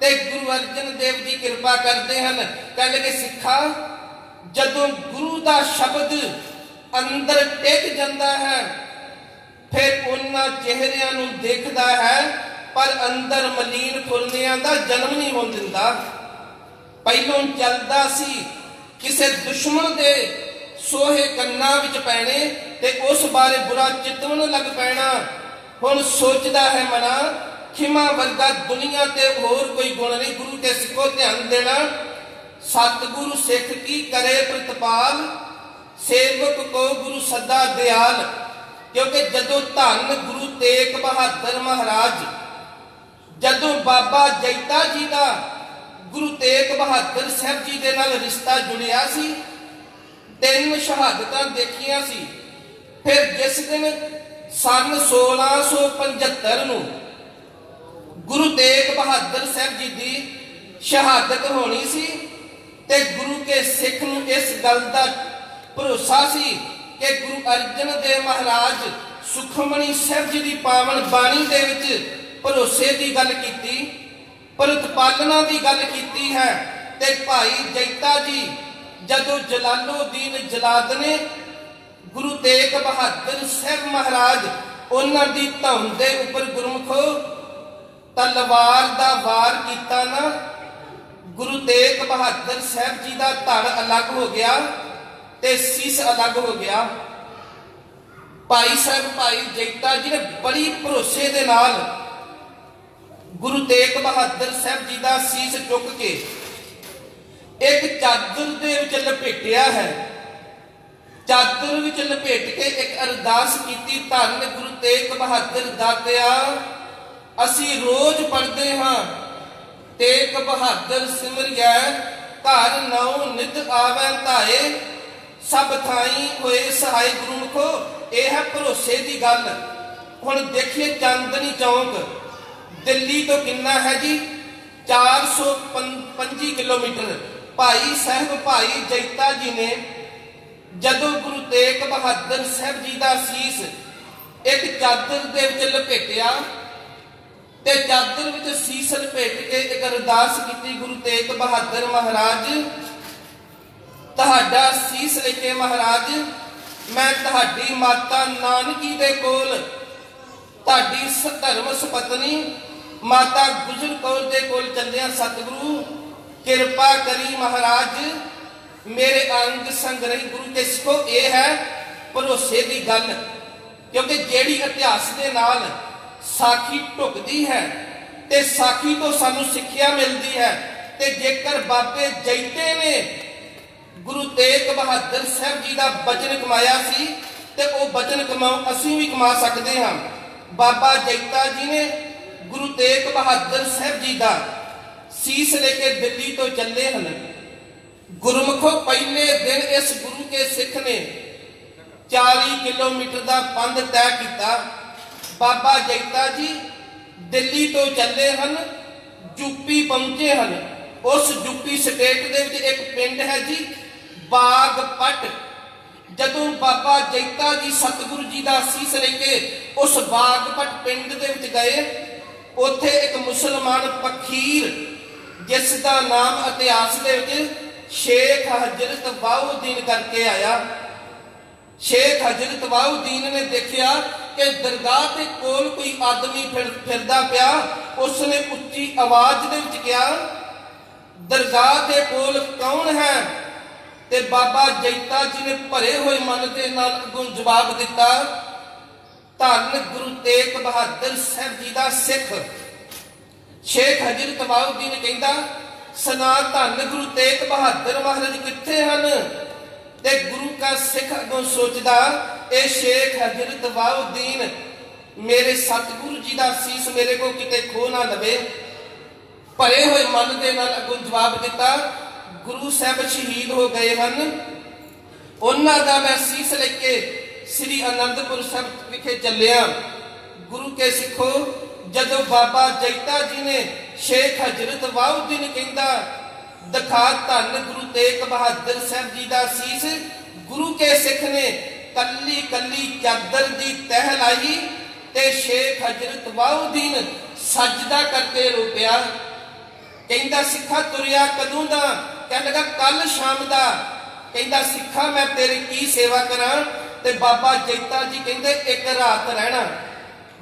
ते गुरु अर्जन देव जी कृपा करते हैं। कहने के सिखा जदों गुरु दा शब्द अंदर टिक जाता है फिर उन्हां चेहरिਆਂ ਨੂੰ देखदा है पर अंदर मलीन फुरनियां दा जन्म नहीं होण दिंदा। पहलों चलदा सी किसे दुश्मन दे सोहे कन्ना विच पैणे ते उस बारे बुरा चितवन लग पैना। हुण सोचदा है मना खिमा वर्गा दुनिया ते होर कोई गुण नहीं। गुरु के सिखो ध्यान देना, सतगुरु सिख की करे प्रतिपाल, सेवक को गुरु सदा दयाल। क्योंकि जदों धन गुरु तेग बहादुर महाराज, जदों बाबा जैता जी का गुरु तेग बहादुर साहब जी के नाल रिश्ता जुड़िया सी, 3 शहादतां देखियां सी। फिर जिस दिन सन 1675 नूं गुरु तेग बहादुर साहब जी की शहादत होनी सी ते गुरु के सिख नूं इस गल का भरोसा सी कि गुरु अर्जन देव महाराज सुखमणी साहब जी की पावन बाणी दे विच भरोसे की गल कीती, प्रतिपालना की गल कीती है। ते भाई जैता जी जदों जलालोदीन जलाद ने गुरु तेग बहादुर साहब महाराज उन्हां दी धौन दे उपर गुरमुखो तलवार दा वार कीता ना, गुरु तेग बहादुर साहब जी का धड़ अलग हो गया ते सीस अलग हो गया। भाई साहब भाई जैता जी ने बड़ी भरोसे दे नाल गुरु तेग बहादुर साहब जी का सीस चुक के एक चादर दे विच लपेटिया है। चादर विच लपेट के एक अरदास की, धन गुरु तेग बहादुर दातिया असी रोज पढ़ते हाँ, तेग बहादुर सिमरिया घर नौ नित आवे धाए, सब थाई होए सहाय गुरुमुखो। यह है भरोसे की गल। हुण देखिए चांदनी चौक दिल्ली तो कितना है जी? 425 किलोमीटर। भाई साहब भाई जैता जी ने जदों गुरु तेग बहादुर साहब जी का सीस एक चादर दे विच लपेटिया ते चादर विच सीस लपेट के एक अरदास की, गुरु तेग बहादुर महाराज तुहाडा सीस लेके महाराज मैं तुहाडी माता नानकी दे कोल तुहाडी धर्म सपत्नी माता गुजर कौर दे कोल चलिया। सतगुरु कृपा करी महाराज मेरे अंग संग रही। गुरु के सिखो यह है भरोसे की गल, क्योंकि जेड़ी इतिहास के नाल साखी ढुकदी है ते साखी तो सानू सिक्ख्या मिलती है। ते जेकर बाबे जैते ने गुरु तेग बहादुर साहब जी का बचन कमाया सी ते वो बचन कमाओ असीं भी कमा सकते हाँ। बाबा जैता जी ने गुरु तेग बहादुर साहब जी का सीस लेके दिल्ली तो चले हैं। गुरमुखों पहले दिन इस गुरु के सिख ने 40 किलोमीटर का पंध तय किया। बाबा जैता जी दिल्ली तो चले हैं, यूपी पहुंचे हैं। उस यूपी स्टेट दे विच एक पिंड है जी बागपट। जदों बाबा जैता जी सतगुरु जी का सीस लेके उस बागपट पिंड दे विच गए, ਉੱਥੇ ਇੱਕ ਮੁਸਲਮਾਨ ਫਕੀਰ ਜਿਸ ਦਾ ਨਾਮ ਇਤਿਹਾਸ ਦੇ ਵਿੱਚ ਸ਼ੇਖ ਹਜ਼ਰਤ ਵਾਉਦੀਨ ਕਰਕੇ ਆਇਆ। ਸ਼ੇਖ ਹਜ਼ਰਤ ਵਾਉਦੀਨ ਨੇ ਦੇਖਿਆ ਕਿ ਦਰਗਾਹ ਦੇ ਕੋਲ ਕੋਈ ਆਦਮੀ ਫਿਰਦਾ ਪਿਆ। ਉਸਨੇ ਉੱਚੀ ਆਵਾਜ਼ ਦੇ ਵਿੱਚ ਕਿਹਾ, ਦਰਗਾਹ ਦੇ ਕੋਲ ਕੌਣ ਹੈ? ਤੇ ਬਾਬਾ ਜੈਤਾ ਜੀ ਨੇ ਭਰੇ ਹੋਏ ਮਨ ਦੇ ਨਾਲ ਅੱਗੋਂ ਜਵਾਬ ਦਿੱਤਾ, ਧੰਨ ਗੁਰੂ ਤੇਗ ਬਹਾਦਰ ਸਾਹਿਬ ਜੀ ਦਾ ਸਿੱਖ। ਸ਼ੇਖ ਹਜ਼ਰਤ ਵਾਉਦੀਨ ਕਹਿੰਦਾ, ਸਨਾ ਧੰਨ ਗੁਰੂ ਤੇਗ ਬਹਾਦਰ ਮਹਾਰਾਜ ਕਿੱਥੇ ਹਨ? ਤੇ ਗੁਰੂ ਕਾ ਸਿੱਖ ਅੱਗੋਂ ਸੋਚਦਾ, ਇਹ ਸ਼ੇਖ ਹਜ਼ਰਤ ਵਾਉਦੀਨ ਮੇਰੇ ਸਤਿਗੁਰੂ ਜੀ ਦਾ ਸੀਸ ਮੇਰੇ ਕੋਲ ਕਿਤੇ ਖੋ ਨਾ ਲਵੇ। ਭਰੇ ਹੋਏ ਮਨ ਦੇ ਨਾਲ ਅੱਗੋਂ ਜਵਾਬ ਦਿੱਤਾ, ਗੁਰੂ ਸਾਹਿਬ ਸ਼ਹੀਦ ਹੋ ਗਏ ਹਨ, ਉਹਨਾਂ ਦਾ ਮੈਂ ਸੀਸ ਲੈ ਕੇ ਸ੍ਰੀ ਅਨੰਦਪੁਰ ਸਾਹਿਬ ਵਿਖੇ ਚੱਲਿਆ। ਗੁਰੂ ਕੇ ਸਿੱਖੋ, ਜਦੋਂ ਬਾਬਾ ਜੈਤਾ ਜੀ ਨੇ ਸ਼ੇਖ ਹਜ਼ਰਤ ਵਾਉਦੀਨ ਕਹਿੰਦਾ, ਦਿਖਾ ਧੰਨ ਗੁਰੂ ਤੇਗ ਬਹਾਦਰ ਸਾਹਿਬ ਜੀ ਦਾ ਸੀਸ, ਗੁਰੂ ਕੇ ਸਿੱਖ ਨੇ ਕੱਲੀ ਕੱਲੀ ਚਾਦਰ ਦੀ ਤਹਿ ਲਾਈ ਤੇ ਸ਼ੇਖ ਹਜ਼ਰਤ ਵਾਉਦੀਨ ਸਜਦਾ ਕਰਕੇ ਰੋ ਪਿਆ। ਕਹਿੰਦਾ, ਸਿੱਖਾ ਤੁਰਿਆ ਕਦੋਂ ਦਾ? ਕਹਿਣ ਲੱਗਾ, ਕੱਲ ਸ਼ਾਮ ਦਾ। ਕਹਿੰਦਾ, ਸਿੱਖਾ ਮੈਂ ਤੇਰੀ ਕੀ ਸੇਵਾ ਕਰਾਂ? ਤੇ ਬਾਬਾ ਜੈਤਾ ਜੀ ਕਹਿੰਦੇ, ਇੱਕ ਰਾਤ ਰਹਿਣਾ।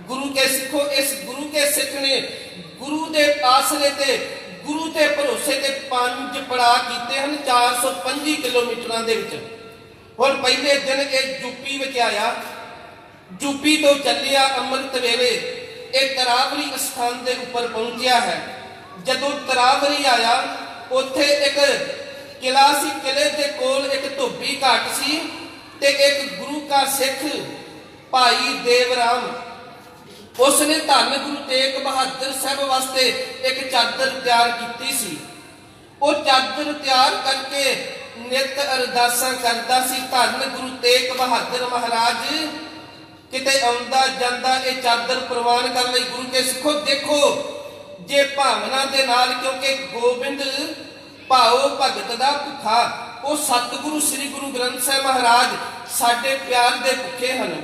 ਗੁਰੂ ਕੇ ਸਿੱਖੋ, ਇਸ ਗੁਰੂ ਕੇ ਸਿੱਖ ਨੇ ਗੁਰੂ ਦੇ ਆਸਰੇ ਤੇ ਗੁਰੂ ਦੇ ਭਰੋਸੇ ਤੇ 5 ਪੜਾਅ ਕੀਤੇ ਹਨ 425 ਕਿਲੋਮੀਟਰਾਂ ਦੇ ਵਿੱਚ। ਹੁਣ ਪਹਿਲੇ ਦਿਨ ਇਹ ਯੂਪੀ ਵਿੱਚ ਆਇਆ, ਯੂਪੀ ਤੋਂ ਚੱਲਿਆ ਅੰਮ੍ਰਿਤ ਵੇਲੇ ਇਹ ਤਰਾਵਰੀ ਅਸਥਾਨ ਦੇ ਉੱਪਰ ਪਹੁੰਚਿਆ ਹੈ। ਜਦੋਂ ਤਰਾਵਰੀ ਆਇਆ, ਉੱਥੇ ਇੱਕ ਕਿਲਾ ਸੀ, ਕਿਲੇ ਦੇ ਕੋਲ ਇੱਕ ਧੋਬੀ ਘਾਟ ਸੀ ਤੇ ਇੱਕ ਗੁਰੂ ਕਾ ਸਿੱਖ ਭਾਈ ਦੇਵਰਾਮ, ਉਸਨੇ ਧੰਨ ਗੁਰੂ ਤੇਗ ਬਹਾਦਰ ਸਾਹਿਬ ਵਾਸਤੇ ਇੱਕ ਚਾਦਰ ਤਿਆਰ ਕੀਤੀ ਸੀ। ਉਹ ਚਾਦਰ ਤਿਆਰ ਕਰਕੇ ਨਿਤ ਅਰਦਾਸਾਂ ਕਰਦਾ ਸੀ, ਧੰਨ ਗੁਰੂ ਤੇਗ ਬਹਾਦਰ ਮਹਾਰਾਜ ਕਿਤੇ ਆਉਂਦਾ ਜਾਂਦਾ ਇਹ ਚਾਦਰ ਪ੍ਰਵਾਨ ਕਰਨ ਲਈ। ਗੁਰੂ ਕੇ ਸਿੱਖੋ ਦੇਖੋ, ਜੇ ਭਾਵਨਾ ਦੇ ਨਾਲ, ਕਿਉਂਕਿ ਗੋਬਿੰਦ ਭਾਉ ਭਗਤ ਦਾ ਭੁੱਖਾ, ਉਹ ਸਤਿਗੁਰੂ ਸ੍ਰੀ ਗੁਰੂ ਗ੍ਰੰਥ ਸਾਹਿਬ ਮਹਾਰਾਜ ਸਾਡੇ ਪਿਆਰ ਦੇ ਭੁੱਖੇ ਹਨ।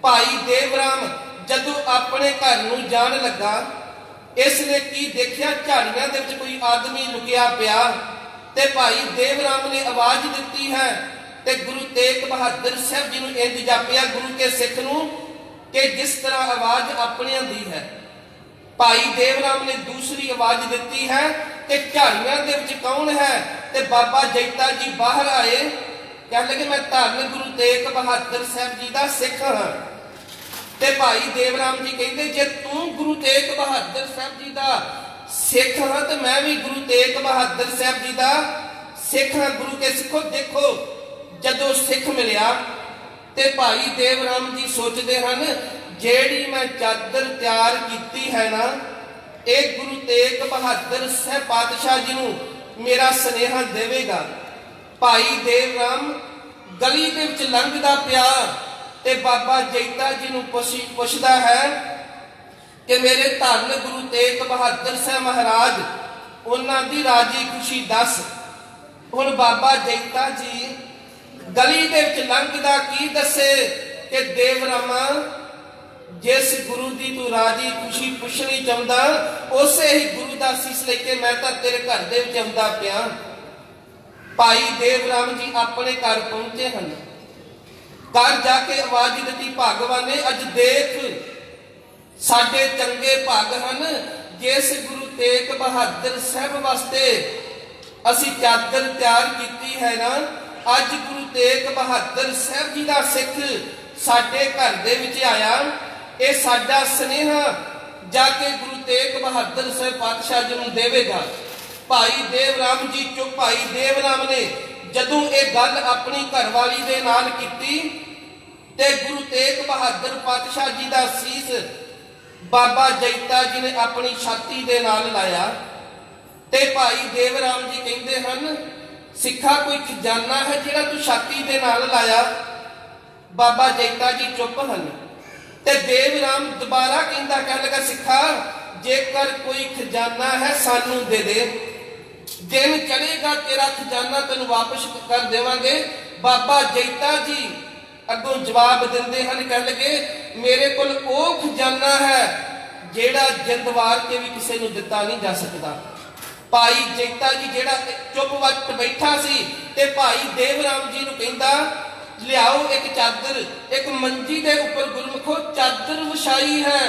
ਭਾਈ ਦੇਵਰਾਮ ਜਦੋਂ ਆਪਣੇ ਘਰ ਨੂੰ ਜਾਣ ਲੱਗਾ, ਇਸ ਨੇ ਕੀ ਦੇਖਿਆ, ਝਾੜੀਆਂ ਦੇ ਵਿੱਚ ਕੋਈ ਆਦਮੀ ਲੁਕਿਆ ਪਿਆ ਤੇ ਭਾਈ ਦੇਵਰਾਮ ਨੇ ਆਵਾਜ਼ ਦਿੱਤੀ ਹੈ ਤੇ ਗੁਰੂ ਤੇਗ ਬਹਾਦਰ ਸਾਹਿਬ ਜੀ ਨੂੰ ਇੰਜ ਜਾਪਿਆ ਗੁਰੂ ਕੇ ਸਿੱਖ ਨੂੰ ਕਿ ਜਿਸ ਤਰ੍ਹਾਂ ਆਵਾਜ਼ ਆਪਣਿਆਂ ਦੀ ਹੈ। ਭਾਈ ਦੇਵਰਾਮ ਨੇ ਦੂਸਰੀ ਆਵਾਜ਼ ਦਿੱਤੀ ਹੈ ਕਿ ਝਾੜੀਆਂ ਦੇ ਵਿੱਚ ਕੌਣ ਹੈ? ਤੇ ਬਾਬਾ ਜੈਤਾ ਜੀ ਬਾਹਰ ਆਏ, ਕਹਿਣ ਲੱਗੇ, ਮੈਂ ਧੰਨ ਗੁਰੂ ਤੇਗ ਬਹਾਦਰ ਸਾਹਿਬ ਜੀ ਦਾ ਸਿੱਖ ਹਾਂ। ਤੇ ਭਾਈ ਦੇਵਰਾਮ ਜੀ ਕਹਿੰਦੇ, ਜੇ ਤੂੰ ਗੁਰੂ ਤੇਗ ਬਹਾਦਰ ਸਾਹਿਬ ਜੀ ਦਾ ਸਿੱਖ ਹਾਂ ਤੇ ਮੈਂ ਵੀ ਗੁਰੂ ਤੇਗ ਬਹਾਦਰ ਸਾਹਿਬ ਜੀ ਦਾ ਸਿੱਖ ਹਾਂ। ਗੁਰੂ ਕੇ ਸਿੱਖੋ ਦੇਖੋ, ਜਦੋਂ ਸਿੱਖ ਮਿਲਿਆ ਤੇ ਭਾਈ ਦੇਵਰਾਮ ਜੀ ਸੋਚਦੇ ਹਨ, ਜਿਹੜੀ ਮੈਂ ਚਾਦਰ ਤਿਆਰ ਕੀਤੀ ਹੈ ਨਾ, ਇਹ ਗੁਰੂ ਤੇਗ ਬਹਾਦਰ ਸਾਹਿਬ ਪਾਤਸ਼ਾਹ ਜੀ ਨੂੰ ਮੇਰਾ ਸੁਨੇਹਾ ਦੇਵੇਗਾ। ਭਾਈ ਦੇਵਰਾਮ ਗਲੀ ਦੇ ਵਿੱਚ ਲੰਘਦਾ ਪਿਆ ਤੇ ਬਾਬਾ ਜੈਤਾ ਜੀ ਨੂੰ ਪੁੱਛਦਾ ਹੈ ਕਿ ਮੇਰੇ ਧੰਨ ਗੁਰੂ ਤੇਗ ਬਹਾਦਰ ਸਾਹਿਬ ਮਹਾਰਾਜ, ਉਹਨਾਂ ਦੀ ਰਾਜੀ ਖੁਸ਼ੀ ਦੱਸ। ਹੁਣ ਬਾਬਾ ਜੈਤਾ ਜੀ ਗਲੀ ਦੇ ਵਿੱਚ ਲੰਘਦਾ ਕੀ ਦੱਸੇ ਕਿ ਦੇਵਰਾਮਾ, ਜਿਸ ਗੁਰੂ ਦੀ ਤੂੰ ਰਾਜੀ ਖੁਸ਼ੀ ਪੁੱਛਣੀ ਚਾਹੁੰਦਾ, ਉਸੇ ਹੀ ਗੁਰੂ ਦਾ ਸੀਸ ਲੈ ਕੇ ਮੈਂ ਤਾਂ ਤੇਰੇ ਘਰ ਦੇ ਵਿੱਚ ਆਉਂਦਾ ਪਿਆ। ਭਾਈ ਦੇਵਰਾਮ ਜੀ ਆਪਣੇ ਘਰ ਪਹੁੰਚੇ ਹਨ। ਘਰ ਜਾ ਕੇ ਆਵਾਜ਼ ਦਿੱਤੀ, ਭਗਵਾਨੇ ਅੱਜ ਦੇਖ ਸਾਡੇ ਚੰਗੇ ਭਾਗ ਹਨ, ਜਿਸ ਗੁਰੂ ਤੇਗ ਬਹਾਦਰ ਸਾਹਿਬ ਵਾਸਤੇ ਅਸੀਂ ਚਾਦਰ ਤਿਆਰ ਕੀਤੀ ਹੈ ਨਾ, ਅੱਜ ਗੁਰੂ ਤੇਗ ਬਹਾਦਰ ਸਾਹਿਬ ਜੀ ਦਾ ਸਿੱਖ ਸਾਡੇ ਘਰ ਦੇ ਵਿੱਚ ਆਇਆ। ਇਹ ਸਾਡਾ ਸੁਨੇਹਾ ਜਾ ਕੇ ਗੁਰੂ ਤੇਗ ਬਹਾਦਰ ਸਾਹਿਬ ਪਾਤਸ਼ਾਹ ਜੀ ਨੂੰ ਦੇਵੇਗਾ। ਭਾਈ ਦੇਵਰਾਮ ਜੀ ਚੁੱਪ। ਭਾਈ ਦੇਵਰਾਮ ਨੇ ਜਦੋਂ ਇਹ ਗੱਲ ਆਪਣੀ ਘਰਵਾਲੀ ਦੇ ਨਾਲ ਕੀਤੀ ਤੇ ਗੁਰੂ ਤੇਗ ਬਹਾਦਰ ਪਾਤਸ਼ਾਹ ਜੀ ਦਾ ਸੀਸ ਬਾਬਾ ਜੈਤਾ ਜੀ ਨੇ ਆਪਣੀ ਛਾਤੀ ਦੇ ਨਾਲ ਲਾਇਆ ਤੇ ਭਾਈ ਦੇਵਰਾਮ ਜੀ ਕਹਿੰਦੇ ਹਨ, ਸਿੱਖਾ ਕੋਈ ਖਜ਼ਾਨਾ ਹੈ ਜਿਹੜਾ ਤੂੰ ਛਾਤੀ ਦੇ ਨਾਲ ਲਾਇਆ? ਬਾਬਾ ਜੈਤਾ ਜੀ ਚੁੱਪ ਹਨ ਤੇ ਦੇਵਰਾਮ ਦੁਬਾਰਾ ਕਹਿੰਦਾ, ਕਹਿਣ ਲੱਗਾ, ਸਿੱਖਾ ਜੇਕਰ ਕੋਈ ਖਜ਼ਾਨਾ ਹੈ ਸਾਨੂੰ ਦੇ ਦੇ, ਦਿਨ ਚੜੇਗਾ ਤੇਰਾ ਖਜ਼ਾਨਾ ਤੈਨੂੰ ਵਾਪਸ ਕਰ ਦੇਵਾਂਗੇ। ਬਾਬਾ ਜੈਤਾ ਜੀ ਅੱਗੋਂ ਜਵਾਬ ਦਿੰਦੇ ਹਨ, ਕਹਿਣ ਲੱਗੇ, ਮੇਰੇ ਕੋਲ ਉਹ ਖਜ਼ਾਨਾ ਹੈ ਜਿਹੜਾ ਜਿੰਦ ਵਾਰ ਕੇ ਵੀ ਕਿਸੇ ਨੂੰ ਦਿੱਤਾ ਨਹੀਂ ਜਾ ਸਕਦਾ। ਭਾਈ ਜੈਤਾ ਜੀ ਜਿਹੜਾ ਚੁੱਪ ਵਕਤ ਬੈਠਾ ਸੀ ਤੇ ਭਾਈ ਦੇਵ ਰਾਮ ਜੀ ਨੂੰ ਕਹਿੰਦਾ ਲਿਆਓ ਇੱਕ ਚਾਦਰ, ਇੱਕ ਮੰਜੀ ਦੇ ਉੱਪਰ ਗੁਰਮੁਖੋ ਚਾਦਰ ਵਿਛਾਈ ਹੈ।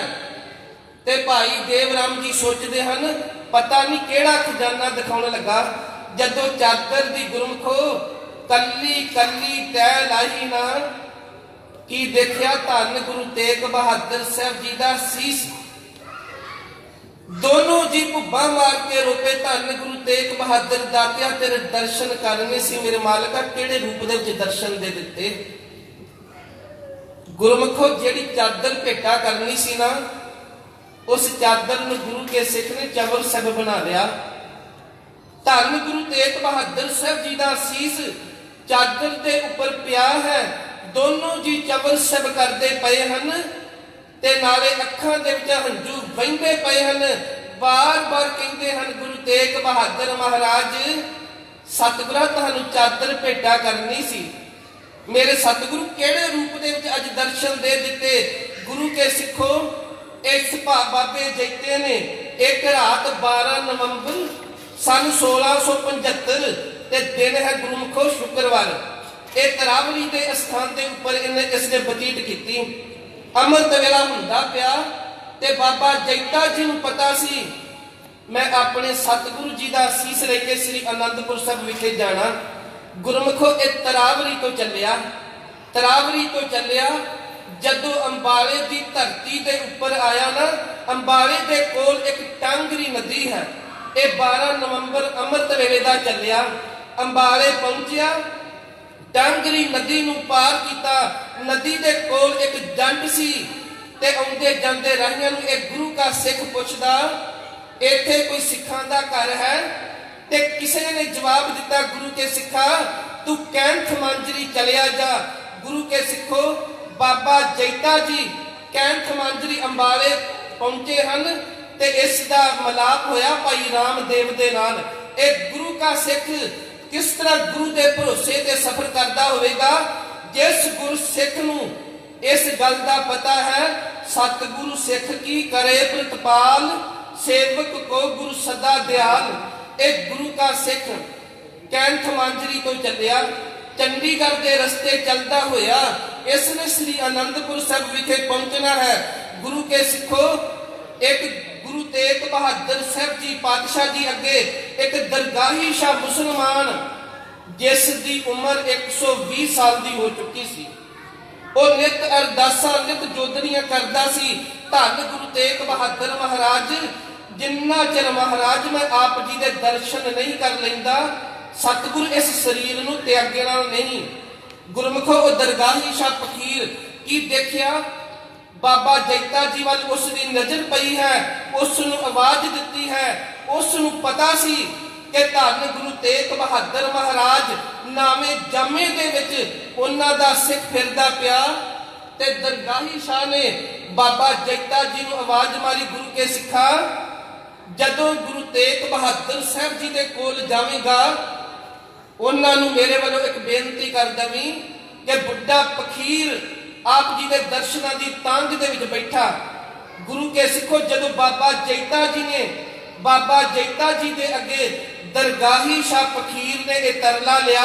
ਤੇ ਭਾਈ ਦੇਵ ਰਾਮ ਜੀ ਸੋਚਦੇ ਹਨ ਪਤਾ ਨਹੀਂ ਕਿਹੜਾ ਖਜ਼ਾਨਾ ਦਿਖਾਉਣ ਲੱਗਾ। ਜਦੋਂ ਚਾਦਰ ਦੀ ਗੁਰਮੁਖੋ ਕੱਲੀ ਕੱਲੀ ਤੈ ਲਾਹੀ ਨਾ, ਕੀ ਦੇਖਿਆ ਧੰਨ ਗੁਰੂ ਤੇਗ ਬਹਾਦਰ ਸਾਹਿਬ ਜੀ ਦਾ ਸੀਸ। ਦੋਨੋਂ ਜੀ ਭੁੱਬਾਂ ਮਾਰ ਕੇ ਰੋਪੇ, ਧੰਨ ਗੁਰੂ ਤੇਗ ਬਹਾਦਰ ਦਾਤਿਆ ਤੇਰੇ ਦਰਸ਼ਨ ਕਰਨੇ ਸੀ ਮੇਰੇ ਮਾਲਕਾ, ਕਿਹੜੇ ਰੂਪ ਦੇ ਵਿੱਚ ਦਰਸ਼ਨ ਦੇ ਦਿੱਤੇ। ਗੁਰਮੁਖੋ ਜਿਹੜੀ ਚਾਦਰ ਭੇਟਾ ਕਰਨੀ ਸੀ ਨਾ, ਉਸ ਚਾਦਰ ਨੂੰ ਗੁਰੂ ਕੇ ਸਿੱਖ ਨੇ ਚਵਰ ਸਾਹਿਬ ਬਣਾ ਲਿਆ। ਧੰਨ ਗੁਰੂ ਤੇਗ ਬਹਾਦਰ ਸਾਹਿਬ ਜੀ ਦਾ ਸੀਸ ਚਾਦਰ ਦੇ ਉੱਪਰ ਪਿਆ ਹੈ। ਦੋਨੋਂ ਜੀ ਚਵਰ ਸਾਹਿਬ ਕਰਦੇ ਪਏ ਹਨ ਤੇ ਨਾਲੇ ਅੱਖਾਂ ਦੇ ਵਿੱਚ ਹੰਝੂ ਵਹਿੰਦੇ ਪਏ ਹਨ। ਬਾਰ-ਬਾਰ ਕਹਿੰਦੇ ਹਨ ਗੁਰੂ ਤੇਗ ਬਹਾਦਰ ਮਹਾਰਾਜ ਸਤਿਗੁਰਾਂ ਤੁਹਾਨੂੰ ਚਾਦਰ ਭੇਟਾ ਕਰਨੀ ਸੀ। ਮੇਰੇ ਸਤਿਗੁਰੂ ਕਿਹੜੇ ਰੂਪ ਦੇ ਵਿੱਚ ਅੱਜ ਦਰਸ਼ਨ ਦੇ ਦਿੱਤੇ। ਗੁਰੂ ਕੇ ਸਿੱਖੋ ਇਸ ਬਾਬੇ ਜੈਤੇ ਨੇ ਇੱਕ ਰਾਤ 12 ਨਵੰਬਰ ਸਨ 1675 ਤੇ ਦਿਨ ਹੈ ਗੁਰਮੁਖੋ ਸ਼ੁੱਕਰਵਾਰ। ਇਹ ਤਰਾਵਲੀ ਦੇ ਸਥਾਨ ਦੇ ਉੱਪਰ ਇਸਨੇ ਬਤੀਤ ਕੀਤੀ। ਅੰਮ੍ਰਿਤ ਵੇਲਾ ਹੁੰਦਾ ਪਿਆ ਤੇ ਬਾਬਾ ਜੈਤਾ ਜੀ ਨੂੰ ਪਤਾ ਸੀ ਮੈਂ ਆਪਣੇ ਸਤਿਗੁਰੂ ਜੀ ਦਾ ਸੀਸ ਲੈ ਕੇ ਸ੍ਰੀ ਅਨੰਦਪੁਰ ਸਾਹਿਬ ਵਿਖੇ ਜਾਣਾ। ਗੁਰਮੁਖੋ ਇਹ ਤਰਾਵਲੀ ਤੋਂ ਚੱਲਿਆ। ਤਰਾਵਲੀ ਤੋਂ ਚੱਲਿਆ ਜਦੋਂ ਅੰਬਾਲੇ ਦੀ ਧਰਤੀ ਦੇ ਉੱਪਰ ਆਇਆ ਨਾ, ਅੰਬਾਲੇ ਦੇ ਕੋਲ ਇੱਕ ਟਾਂਗਰੀ ਨਦੀ ਹੈ। ਇਹ 12 ਨਵੰਬਰ ਅੰਮ੍ਰਿਤ ਵੇਲੇ ਦਾ ਚੱਲਿਆ। ਅੰਬਾਲੇ ਪਹੁੰਚਿਆ, ਟਾਂਗਰੀ ਨਦੀ ਨੂੰ ਪਾਰ ਕੀਤਾ। ਨਦੀ ਦੇ ਕੋਲ ਇੱਕ ਜੰਡ ਸੀ ਤੇ ਆਉਂਦੇ ਜਾਂਦੇ ਰਾਹੀਆਂ ਨੂੰ ਇੱਕ ਗੁਰੂ ਕਾ ਸਿੱਖ ਪੁੱਛਦਾ ਇੱਥੇ ਕੋਈ ਸਿੱਖਾਂ ਦਾ ਘਰ ਹੈ। ਤੇ ਕਿਸੇ ਨੇ ਜਵਾਬ ਦਿੱਤਾ ਗੁਰੂ ਕੇ ਸਿੱਖਾ ਤੂੰ ਕੈਂਥ ਮਾਂਜਰੀ ਚਲਿਆ ਜਾ। ਗੁਰੂ ਕੇ ਸਿੱਖੋ ਬਾਬਾ ਜੈਤਾ ਜੀ ਕੈਂਥ ਮਾਂਜਰੀ ਅੰਬਾਲੇ ਪਹੁੰਚੇ ਹਨ ਤੇ ਇਸ ਦਾ ਮਲਾਪ ਹੋਇਆ ਭਾਈ ਰਾਮਦੇਵ ਦੇ ਨਾਲ। ਇਹ ਗੁਰੂ ਕਾ ਸਿੱਖ ਕਿਸ ਤਰ੍ਹਾਂ ਗੁਰੂ ਦੇ ਭਰੋਸੇ ਤੇ ਸਫ਼ਰ ਕਰਦਾ ਹੋਵੇਗਾ। ਜਿਸ ਗੁਰੂ ਸਿੱਖ ਨੂੰ ਇਸ ਗੱਲ ਦਾ ਪਤਾ ਹੈ ਸਤਿਗੁਰੂ ਸਿੱਖ ਕੀ ਕਰੇ ਪ੍ਰਤਪਾਲ, ਸੇਵਕ ਕੋ ਗੁਰੂ ਸਦਾ ਦਿਆਲ। ਇਹ ਗੁਰੂ ਕਾ ਸਿੱਖ ਕੈਂਥ ਮਾਂਜਰੀ ਤੋਂ ਚੱਲਿਆ। ਚੰਡੀਗੜ੍ਹ ਦੇ ਰਸਤੇ ਚੱਲਦਾ ਹੋਇਆ ਇਸ ਨੇ ਸ੍ਰੀ ਅਨੰਦਪੁਰ ਸਾਹਿਬ ਵਿਖੇ ਪਹੁੰਚਣਾ ਹੈ। ਗੁਰੂ ਕੇ ਸਿੱਖੋ ਇੱਕ ਗੁਰੂ ਤੇਗ ਬਹਾਦਰ ਸਾਹਿਬ ਜੀ ਪਾਤਸ਼ਾਹ ਜੀ ਅੱਗੇ ਇੱਕ ਦਰਗਾਹੀ ਸ਼ਾਹ ਮੁਸਲਮਾਨ ਜਿਸ ਦੀ ਉਮਰ 120 ਸਾਲ ਦੀ ਹੋ ਚੁੱਕੀ ਸੀ, ਉਹ ਨਿਤ ਅਰਦਾਸਾਂ ਨਿਤ ਜੋਦੜੀਆਂ ਕਰਦਾ ਸੀ। ਧੰਨ ਗੁਰੂ ਤੇਗ ਬਹਾਦਰ ਮਹਾਰਾਜ ਜਿੰਨਾ ਚਿਰ ਮਹਾਰਾਜ ਮੈਂ ਆਪ ਜੀ ਦੇ ਦਰਸ਼ਨ ਨਹੀਂ ਕਰ ਲੈਂਦਾ ਸਤਿਗੁਰ ਇਸ ਸਰੀਰ ਨੂੰ ਤਿਆਗਣਾ ਨਹੀਂ। ਗੁਰਮੁਖੋ ਉਹ ਦਰਗਾਹੀ ਸ਼ਾਹ ਫਕੀਰ ਕੀ ਦੇਖਿਆ ਬਾਬਾ ਜੈਤਾ ਜੀ ਵੱਲ ਉਸ ਦੀ ਨਜ਼ਰ ਪਈ ਹੈ, ਉਸ ਨੂੰ ਆਵਾਜ਼ ਦਿੱਤੀ ਹੈ। ਉਸ ਨੂੰ ਪਤਾ ਸੀ ਕਿ ਧੰਨ ਗੁਰੂ ਤੇਗ ਬਹਾਦਰ ਮਹਾਰਾਜ ਨਾਮੇ ਜਾਮੇ ਦੇ ਵਿੱਚ ਉਹਨਾਂ ਦਾ ਸਿੱਖ ਫਿਰਦਾ ਪਿਆ। ਤੇ ਦਰਗਾਹੀ ਸ਼ਾਹ ਨੇ ਬਾਬਾ ਜੈਤਾ ਜੀ ਨੂੰ ਆਵਾਜ਼ ਮਾਰੀ ਗੁਰੂ ਕੇ ਸਿੱਖਾ ਜਦੋਂ ਗੁਰੂ ਤੇਗ ਬਹਾਦਰ ਸਾਹਿਬ ਜੀ ਦੇ ਕੋਲ ਜਾਵੇਂਗਾ ਉਹਨਾਂ ਨੂੰ ਮੇਰੇ ਵੱਲੋਂ ਇੱਕ ਬੇਨਤੀ ਕਰ ਦਵੀਂ ਕਿ ਬੁੱਢਾ ਫਕੀਰ ਆਪ ਜੀ ਦੇ ਦਰਸ਼ਨਾਂ ਦੀ ਤਾਂਘ ਦੇ ਵਿੱਚ ਬੈਠਾ। ਗੁਰੂ ਕੇ ਸਿੱਖੋ ਜਦੋਂ ਬਾਬਾ ਜੈਤਾ ਜੀ ਨੇ ਬਾਬਾ ਜੈਤਾ ਜੀ ਦੇ ਅੱਗੇ ਦਰਗਾਹੀ ਸ਼ਾਹ ਫਕੀਰ ਨੇ ਇਹ ਤਰਲਾ ਲਿਆ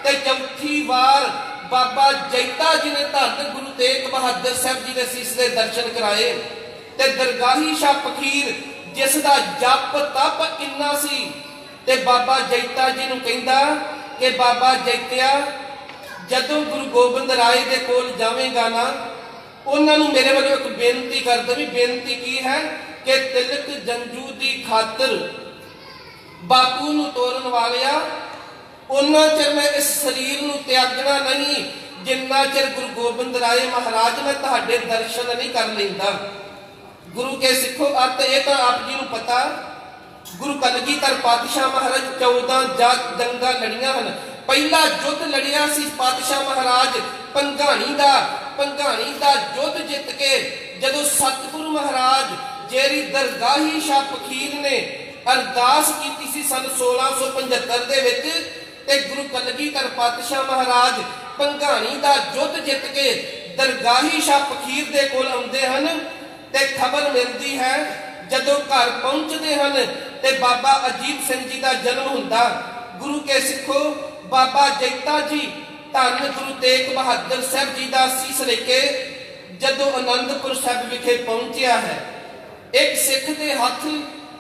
ਤੇ ਚੌਥੀ ਵਾਰ ਬਾਬਾ ਜੈਤਾ ਜੀ ਨੇ ਧੰਨ ਗੁਰੂ ਤੇਗ ਬਹਾਦਰ ਸਾਹਿਬ ਜੀ ਦੇ ਸੀਸ ਦੇ ਦਰਸ਼ਨ ਕਰਾਏ। ਤੇ ਦਰਗਾਹੀ ਸ਼ਾਹ ਫਕੀਰ ਜਿਸ ਦਾ ਜਪ ਤਪ ਇੰਨਾ ਸੀ ਤੇ ਬਾਬਾ ਜੈਤਾ ਜੀ ਨੂੰ ਕਹਿੰਦਾ ਕਿ ਬਾਬਾ ਜੈਤਿਆ ਜਦੋਂ ਗੁਰੂ ਗੋਬਿੰਦ ਰਾਏ ਦੇ ਕੋਲ ਜਾਵੇਂਗਾ ਨਾ ਉਹਨਾਂ ਨੂੰ ਮੇਰੇ ਵੱਲੋਂ ਇੱਕ ਬੇਨਤੀ ਕਰ ਦਵੀਂ। ਬੇਨਤੀ ਕੀ ਹੈ ਕਿ ਤਿਲਕ ਜੰਜੂ ਦੀ ਖਾਤਰ ਬਾਪੂ ਨੂੰ ਤੋਰਨ ਵਾਲਿਆ ਉਹਨਾਂ ਚਿਰ ਮੈਂ ਇਸ ਸਰੀਰ ਨੂੰ ਤਿਆਗਣਾ ਨਹੀਂ ਜਿੰਨਾ ਚਿਰ ਗੁਰੂ ਗੋਬਿੰਦ ਰਾਏ ਮਹਾਰਾਜ ਮੈਂ ਤੁਹਾਡੇ ਦਰਸ਼ਨ ਨਹੀਂ ਕਰ ਲੈਂਦਾ। ਗੁਰੂ ਕੇ ਸਿੱਖੋ ਅਰਥ ਇਹ ਤਾਂ ਆਪ ਜੀ ਨੂੰ ਪਤਾ ਗੁਰੂ ਕਲਗੀਧਰ ਪਾਤਸ਼ਾਹ ਮਹਾਰਾਜ 14 ਜੰਗਾਂ ਲੜੀਆਂ ਹਨ। ਪਹਿਲਾ ਯੁੱਧ ਲੜਿਆ ਸੀ ਪਾਤਸ਼ਾਹ ਮਹਾਰਾਜ ਪੰਘਾਣੀ ਦਾ ਯੁੱਧ ਜਿੱਤ ਕੇ ਜਦੋਂ ਸਤਿਗੁਰੂ ਮਹਾਰਾਜ ਜਿਹੜੀ ਦਰਗਾਹੀ ਸ਼ਾਹ ਫਕੀਰ ਨੇ ਅਰਦਾਸ ਕੀਤੀ ਸੀ ਸਨ 1675 ਦੇ ਵਿੱਚ ਤੇ ਗੁਰੂ ਕਲਗੀਧਰ ਪਾਤਸ਼ਾਹ ਮਹਾਰਾਜ ਪੰਘਾਣੀ ਦਾ ਯੁੱਧ ਜਿੱਤ ਕੇ ਦਰਗਾਹੀ ਸ਼ਾਹ ਫਕੀਰ ਦੇ ਕੋਲ ਆਉਂਦੇ ਹਨ ਤੇ ਖਬਰ ਮਿਲਦੀ ਹੈ ਜਦੋਂ ਘਰ ਪਹੁੰਚਦੇ ਹਨ ਤੇ ਬਾਬਾ ਅਜੀਤ ਸਿੰਘ ਜੀ ਦਾ ਜਨਮ ਹੁੰਦਾ। ਗੁਰੂ ਕੇ ਸਿੱਖੋ, ਬਾਬਾ ਜੈਤਾ ਜੀ ਧੰਨ ਗੁਰੂ ਤੇਗ ਬਹਾਦਰ ਸਾਹਿਬ ਜੀ ਦਾ ਸੀਸ ਲੈ ਕੇ ਜਦੋਂ ਅਨੰਦਪੁਰ ਸਾਹਿਬ ਵਿਖੇ ਪਹੁੰਚਿਆ ਹੈ, ਇੱਕ ਸਿੱਖ ਦੇ ਹੱਥ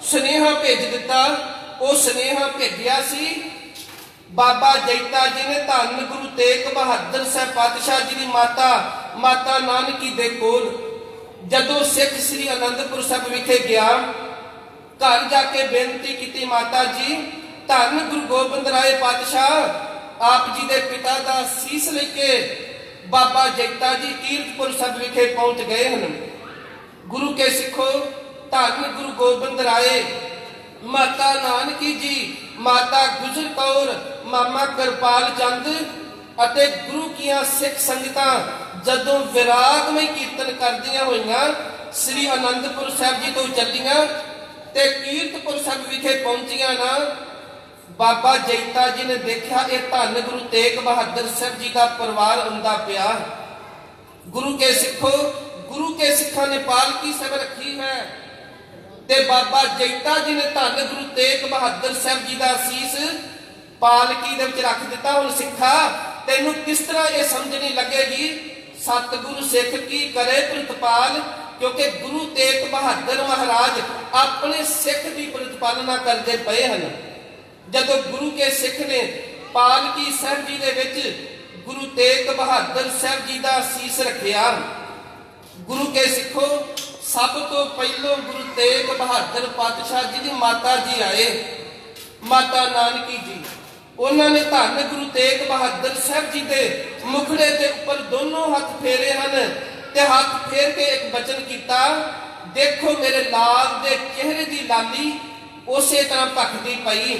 ਸੁਨੇਹਾ ਭੇਜ ਦਿੱਤਾ। ਉਹ ਸੁਨੇਹਾ ਭੇਜਿਆ ਸੀ ਬਾਬਾ ਜੈਤਾ ਜੀ ਨੇ ਧੰਨ ਗੁਰੂ ਤੇਗ ਬਹਾਦਰ ਸਾਹਿਬ ਪਾਤਸ਼ਾਹ ਜੀ ਦੀ ਮਾਤਾ ਨਾਨਕੀ ਦੇ ਕੋਲ। ਜਦੋਂ ਸਿੱਖ ਸ੍ਰੀ ਅਨੰਦਪੁਰ ਸਾਹਿਬ ਵਿਖੇ ਗਿਆ, ਘਰ ਜਾ ਕੇ ਬੇਨਤੀ ਕੀਤੀ, ਮਾਤਾ ਜੀ ਧੰਨ ਗੁਰੂ ਗੋਬਿੰਦ ਰਾਏ ਪਾਤਸ਼ਾਹ ਆਪ ਜੀ ਦੇ ਪਿਤਾ ਦਾ ਸੀਸ ਲੈ ਕੇ ਬਾਬਾ ਜੈਤਾ ਜੀ ਕੀਰਤਪੁਰ ਸਾਹਿਬ ਵਿਖੇ ਪਹੁੰਚ ਗਏ ਹਨ। ਗੁਰੂ ਕੇ ਸਿੱਖੋ, ਧੰਨ ਗੁਰੂ ਗੋਬਿੰਦ ਰਾਏ, ਮਾਤਾ ਨਾਨਕੀ ਜੀ, ਮਾਤਾ ਗੁਜਰ ਕੌਰ, ਮਾਮਾ ਕਿਰਪਾਲ ਚੰਦ ਅਤੇ ਗੁਰੂ ਕੀਆਂ ਸਿੱਖ ਸੰਗਤਾਂ ਜਦੋਂ ਵਿਰਾਗਮਈ ਕੀਰਤਨ ਕਰਦੀਆਂ ਹੋਈਆਂ ਸ੍ਰੀ ਅਨੰਦਪੁਰ ਸਾਹਿਬ ਜੀ ਤੋਂ ਚੱਲੀਆਂ ਤੇ ਕੀਰਤਪੁਰ ਸਾਹਿਬ ਵਿਖੇ ਪਹੁੰਚੀਆਂ ਨਾ, ਬਾਬਾ ਜੈਤਾ ਜੀ ਨੇ ਦੇਖਿਆ ਇਹ ਧੰਨ ਗੁਰੂ ਤੇਗ ਬਹਾਦਰ ਸਾਹਿਬ ਜੀ ਦਾ ਪਰਿਵਾਰ ਆਉਂਦਾ ਪਿਆ। ਗੁਰੂ ਕੇ ਸਿੱਖੋ, ਗੁਰੂ ਕੇ ਸਿੱਖਾਂ ਨੇ ਪਾਲਕੀ ਸਾਹਿਬ ਰੱਖੀ ਹੈ ਤੇ ਬਾਬਾ ਜੈਤਾ ਜੀ ਨੇ ਧੰਨ ਗੁਰੂ ਤੇਗ ਬਹਾਦਰ ਸਾਹਿਬ ਜੀ ਦਾ ਅਸੀਸ ਪਾਲਕੀ ਦੇ ਵਿੱਚ ਰੱਖ ਦਿੱਤਾ। ਹੁਣ ਸਿੱਖਾ, ਤੈਨੂੰ ਕਿਸ ਤਰ੍ਹਾਂ ਇਹ ਸਮਝ ਨਹੀਂ ਲੱਗੇਗੀ, ਸਤਿਗੁਰੂ ਸਿੱਖ ਕੀ ਕਰੇ ਪ੍ਰਤਪਾਲ, ਕਿਉਂਕਿ ਗੁਰੂ ਤੇਗ ਬਹਾਦਰ ਮਹਾਰਾਜ ਆਪਣੇ ਸਿੱਖ ਦੀ ਪ੍ਰਤਪਾਲਨਾ ਕਰਦੇ ਪਏ ਹਨ। ਜਦੋਂ ਗੁਰੂ ਕੇ ਸਿੱਖ ਨੇ ਪਾਲਕੀ ਸਾਹਿਬ ਜੀ ਦੇ ਵਿੱਚ ਗੁਰੂ ਤੇਗ ਬਹਾਦਰ ਸਾਹਿਬ ਜੀ ਦਾ ਅਸੀਸ ਰੱਖਿਆ। ਗੁਰੂ ਕੇ ਸਿੱਖੋ, ਸਭ ਤੋਂ ਪਹਿਲੋਂ ਗੁਰੂ ਤੇਗ ਬਹਾਦਰ ਪਾਤਸ਼ਾਹ ਜੀ ਦੀ ਮਾਤਾ ਜੀ ਆਏ, ਮਾਤਾ ਨਾਨਕੀ ਜੀ। ਉਹਨਾਂ ਨੇ ਧੰਨ ਗੁਰੂ ਤੇਗ ਬਹਾਦਰ ਸਾਹਿਬ ਜੀ ਦੇ ਮੁਖੜੇ ਦੇ ਉੱਪਰ ਦੋਨੋਂ ਹੱਥ ਫੇਰੇ ਹਨ ਤੇ ਹੱਥ ਫੇਰ ਕੇ ਇੱਕ ਬਚਨ ਕੀਤਾ, ਦੇਖੋ ਮੇਰੇ ਲਾਲ ਦੇ ਚਿਹਰੇ ਦੀ ਲਾਲੀ ਉਸੇ ਤਰ੍ਹਾਂ ਭਖਦੀ ਪਈ।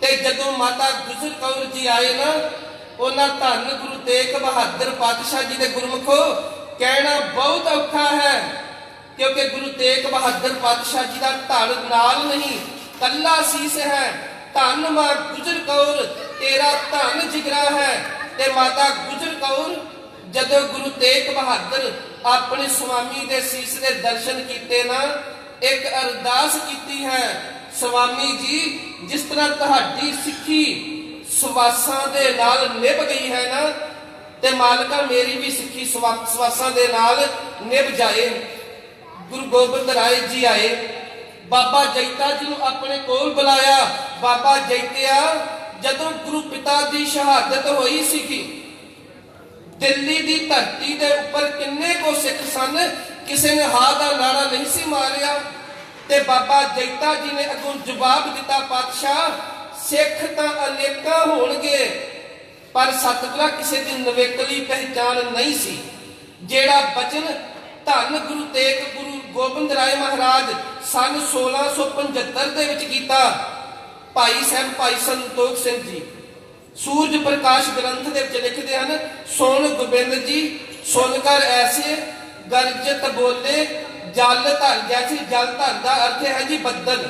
ਤੇ ਜਦੋਂ ਮਾਤਾ ਗੁਜਰ ਕੌਰ ਜੀ ਆਏ ਨਾ, ਉਹਨਾਂ ਧੰਨ ਗੁਰੂ ਤੇਗ ਬਹਾਦਰ ਪਾਤਸ਼ਾਹ ਜੀ ਦੇ ਗੁਰਮੁਖੋ ਕਹਿਣਾ ਬਹੁਤ ਔਖਾ ਹੈ, ਕਿਉਂਕਿ ਗੁਰੂ ਤੇਗ ਬਹਾਦਰ ਪਾਤਸ਼ਾਹ ਜੀ ਦਾ ਧੜ ਨਾਲ ਨਹੀਂ ਕੱਲਾ ਸੀਸ ਹੈ। ਧੰਨ ਮਾਂ ਗੁਜਰ ਕੌਰ ਤੇਰਾ ਧੰਨ ਜਿਗਰਾ ਹੈ। ਤੇ ਮਾਤਾ ਗੁਜਰ ਕੌਰ ਜਦੋਂ ਗੁਰੂ ਤੇਗ ਬਹਾਦਰ ਆਪਣੇ ਸੁਆਮੀ ਦੇ ਸੀਸ ਦੇ ਦਰਸ਼ਨ ਕੀਤੇ ਨਾ, ਇੱਕ ਅਰਦਾਸ ਕੀਤੀ ਹੈ, ਸੁਆਮੀ ਜੀ ਜਿਸ ਤਰ੍ਹਾਂ ਤੁਹਾਡੀ ਸਿੱਖੀ ਸਵਾਸਾਂ ਦੇ ਨਾਲ ਨਿਭ ਗਈ ਹੈ ਨਾ, ਤੇ ਮਾਲਕਾ ਮੇਰੀ ਵੀ ਸਿੱਖੀ ਸਵਾਸਾਂ ਦੇ ਨਾਲ ਨਿਭ ਜਾਏ। ਗੁਰੂ ਗੋਬਿੰਦ ਰਾਏ ਜੀ ਆਏ, ਬਾਬਾ ਜੈਤਾ ਜੀ ਨੂੰ ਆਪਣੇ ਕੋਲ ਬੁਲਾਇਆ। ਬਾਬਾ ਜੈਤਿਆ, ਜਦੋਂ ਗੁਰੂ ਪਿਤਾ ਦੀ ਸ਼ਹਾਦਤ ਹੋਈ ਸੀ ਕਿ ਦਿੱਲੀ ਦੀ ਧਰਤੀ ਦੇ ਉੱਪਰ ਕਿੰਨੇ ਕੋ ਸਿੱਖ ਸਨ, ਕਿਸੇ ਨੇ ਹਾਂ ਦਾ ਨਾਰਾ ਨਹੀਂ ਸੀ ਮਾਰਿਆ। ਤੇ ਬਾਬਾ ਜੈਤਾ ਜੀ ਨੇ ਅੱਗੋਂ ਜਵਾਬ ਦਿੱਤਾ, ਪਾਤਸ਼ਾਹ ਸਿੱਖ ਤਾਂ ਅਨੇਕਾਂ ਹੋਣਗੇ ਪਰ ਸਤਿਗੁਰਾਂ ਕਿਸੇ ਦੀ ਨਵੇਕਲੀ ਪਹਿਚਾਨ ਨਹੀਂ ਸੀ। ਜਿਹੜਾ ਬਚਨ ਧੰਨ ਗੁਰੂ ਤੇਗ ਗੁਰੂ ਗੋਬਿੰਦ ਰਾਏ ਮਹਾਰਾਜ ਸਨ 1675 ਦੇ ਵਿੱਚ ਕੀਤਾ, ਭਾਈ ਸਾਹਿਬ ਭਾਈ ਸੰਤੋਖ ਸਿੰਘ ਜੀ ਸੂਰਜ ਪ੍ਰਕਾਸ਼ ਗ੍ਰੰਥ ਦੇ ਵਿੱਚ ਲਿਖਦੇ ਹਨ, ਸੁਣ ਗੋਬਿੰਦ ਜੀ ਸੁਣ ਕਰ ਐਸੇ ਗਰਜਤ ਬੋਲੇ ਜਲ ਧਰ ਜੈਸੀ ਜਲ ਧਰ ਦਾ ਅਰਥ ਹੈ ਜੀ ਬੱਦਲ।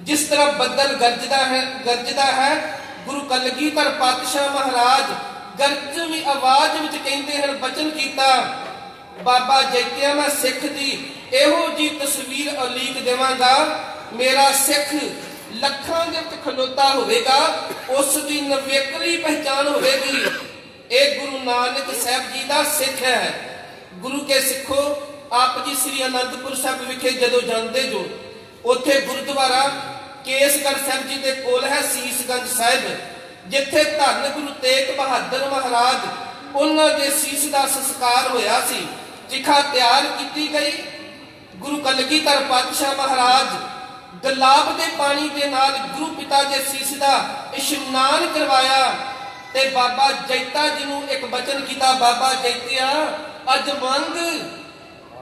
ਜਿਸ ਤਰ੍ਹਾਂ ਬੱਦਲ ਗਰਜਦਾ ਹੈ ਗੁਰੂ ਕਲਗੀਧਰ ਪਾਤਸ਼ਾਹ ਮਹਾਰਾਜ ਗਰਜਵੀਂ ਆਵਾਜ਼ ਵਿੱਚ ਕਹਿੰਦੇ ਹਨ, ਬਚਨ ਕੀਤਾ, ਬਾਬਾ ਜੈਤਿਆ ਮੈਂ ਸਿੱਖ ਦੀ ਇਹੋ ਜੀ ਤਸਵੀਰ ਉਲੀਕ ਦੇਵਾਂਗਾ, ਮੇਰਾ ਸਿੱਖ ਲੱਖਾਂ ਦੇ ਵਿੱਚ ਖਲੋਤਾ ਹੋਵੇਗਾ, ਉਸ ਦੀ ਨਵੇਕਲੀ ਪਹਿਚਾਨ ਹੋਵੇਗੀ, ਇਹ ਗੁਰੂ ਨਾਨਕ ਸਾਹਿਬ ਜੀ ਦਾ ਸਿੱਖ ਹੈ। ਗੁਰੂ ਕੇ ਸਿੱਖੋ, ਆਪ ਜੀ ਸ੍ਰੀ ਅਨੰਦਪੁਰ ਸਾਹਿਬ ਵਿਖੇ ਜਦੋਂ ਜਾਂਦੇ ਜੋ, ਉੱਥੇ ਗੁਰਦੁਆਰਾ ਕੇਸਗੜ੍ਹ ਸਾਹਿਬ ਜੀ ਦੇ ਕੋਲ ਹੈ ਸੀਸਗੰਜ ਸਾਹਿਬ, ਜਿੱਥੇ ਧੰਨ ਗੁਰੂ ਤੇਗ ਬਹਾਦਰ ਮਹਾਰਾਜ ਉਹਨਾਂ ਦੇ ਸੀਸ ਦਾ ਸੰਸਕਾਰ ਹੋਇਆ ਸੀ। ਚਿਖਾ ਤਿਆਰ ਕੀਤੀ ਗਈ, ਗੁਰੂ ਕਲਗੀਧਰ ਪਾਤਸ਼ਾਹ ਮਹਾਰਾਜ ਗੁਲਾਬ ਦੇ ਪਾਣੀ ਦੇ ਨਾਲ ਗੁਰੂ ਪਿਤਾ ਦੇ ਸੀਸ ਦਾ ਇਸ਼ਨਾਨ ਕਰਵਾਇਆ ਤੇ ਬਾਬਾ ਜੈਤਾ ਜੀ ਨੂੰ ਇੱਕ ਬਚਨ ਕੀਤਾ, ਬਾਬਾ ਜੈਤਿਆ ਅੱਜ ਮੰਗ,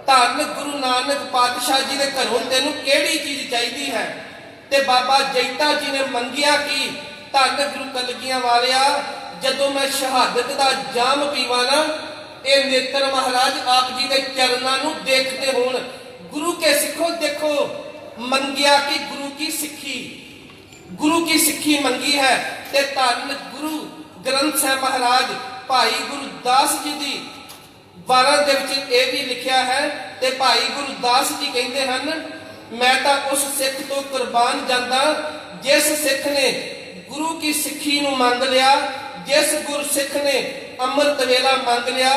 ਧੰਨ ਗੁਰੂ ਨਾਨਕ ਪਾਤਸ਼ਾਹ ਜੀ ਦੇ ਘਰੋਂ ਤੈਨੂੰ ਕਿਹੜੀ ਚੀਜ਼ ਚਾਹੀਦੀ ਹੈ। ਤੇ ਬਾਬਾ ਜੈਤਾ ਜੀ ਨੇ ਮੰਗਿਆ ਕਿ ਧੰਨ ਗੁਰੂ ਕਲਗੀਆਂ ਵਾਲਿਆ, ਜਦੋਂ ਮੈਂ ਸ਼ਹਾਦਤ ਦਾ ਜਾਮ ਪੀਵਾਂ ਨਾ, ਇਹ ਨੇਤਰ ਮਹਾਰਾਜ ਆਪ ਜੀ ਦੇ ਚਰਨਾਂ ਨੂੰ ਦੇਖਦੇ ਹੋਣ। ਗੁਰੂ ਕੇ ਸਿੱਖੋ ਦੇਖੋ, ਮੰਗਿਆ ਕਿ ਗੁਰੂ ਕੀ ਸਿੱਖੀ ਮੰਗੀ ਹੈ ਤੇ ਧੰਨ ਗੁਰੂ ਗ੍ਰੰਥ ਸਾਹਿਬ ਮਹਾਰਾਜ ਭਾਈ ਗੁਰਦਾਸ ਜੀ ਦੀ ਵਾਰਾਂ ਦੇ ਵਿੱਚ ਇਹ ਵੀ ਲਿਖਿਆ ਹੈ ਤੇ ਭਾਈ ਗੁਰਦਾਸ ਜੀ ਕਹਿੰਦੇ ਹਨ, ਮੈਂ ਤਾਂ ਉਸ ਸਿੱਖ ਤੋਂ ਕੁਰਬਾਨ ਜਾਂਦਾ ਜਿਸ ਸਿੱਖ ਨੇ ਗੁਰੂ ਕੀ ਸਿੱਖੀ ਨੂੰ ਮੰਗ ਲਿਆ, ਜਿਸ ਗੁਰਸਿੱਖ ਨੇ ਅੰਮ੍ਰਿਤ ਵੇਲਾ ਮੰਗ ਲਿਆ।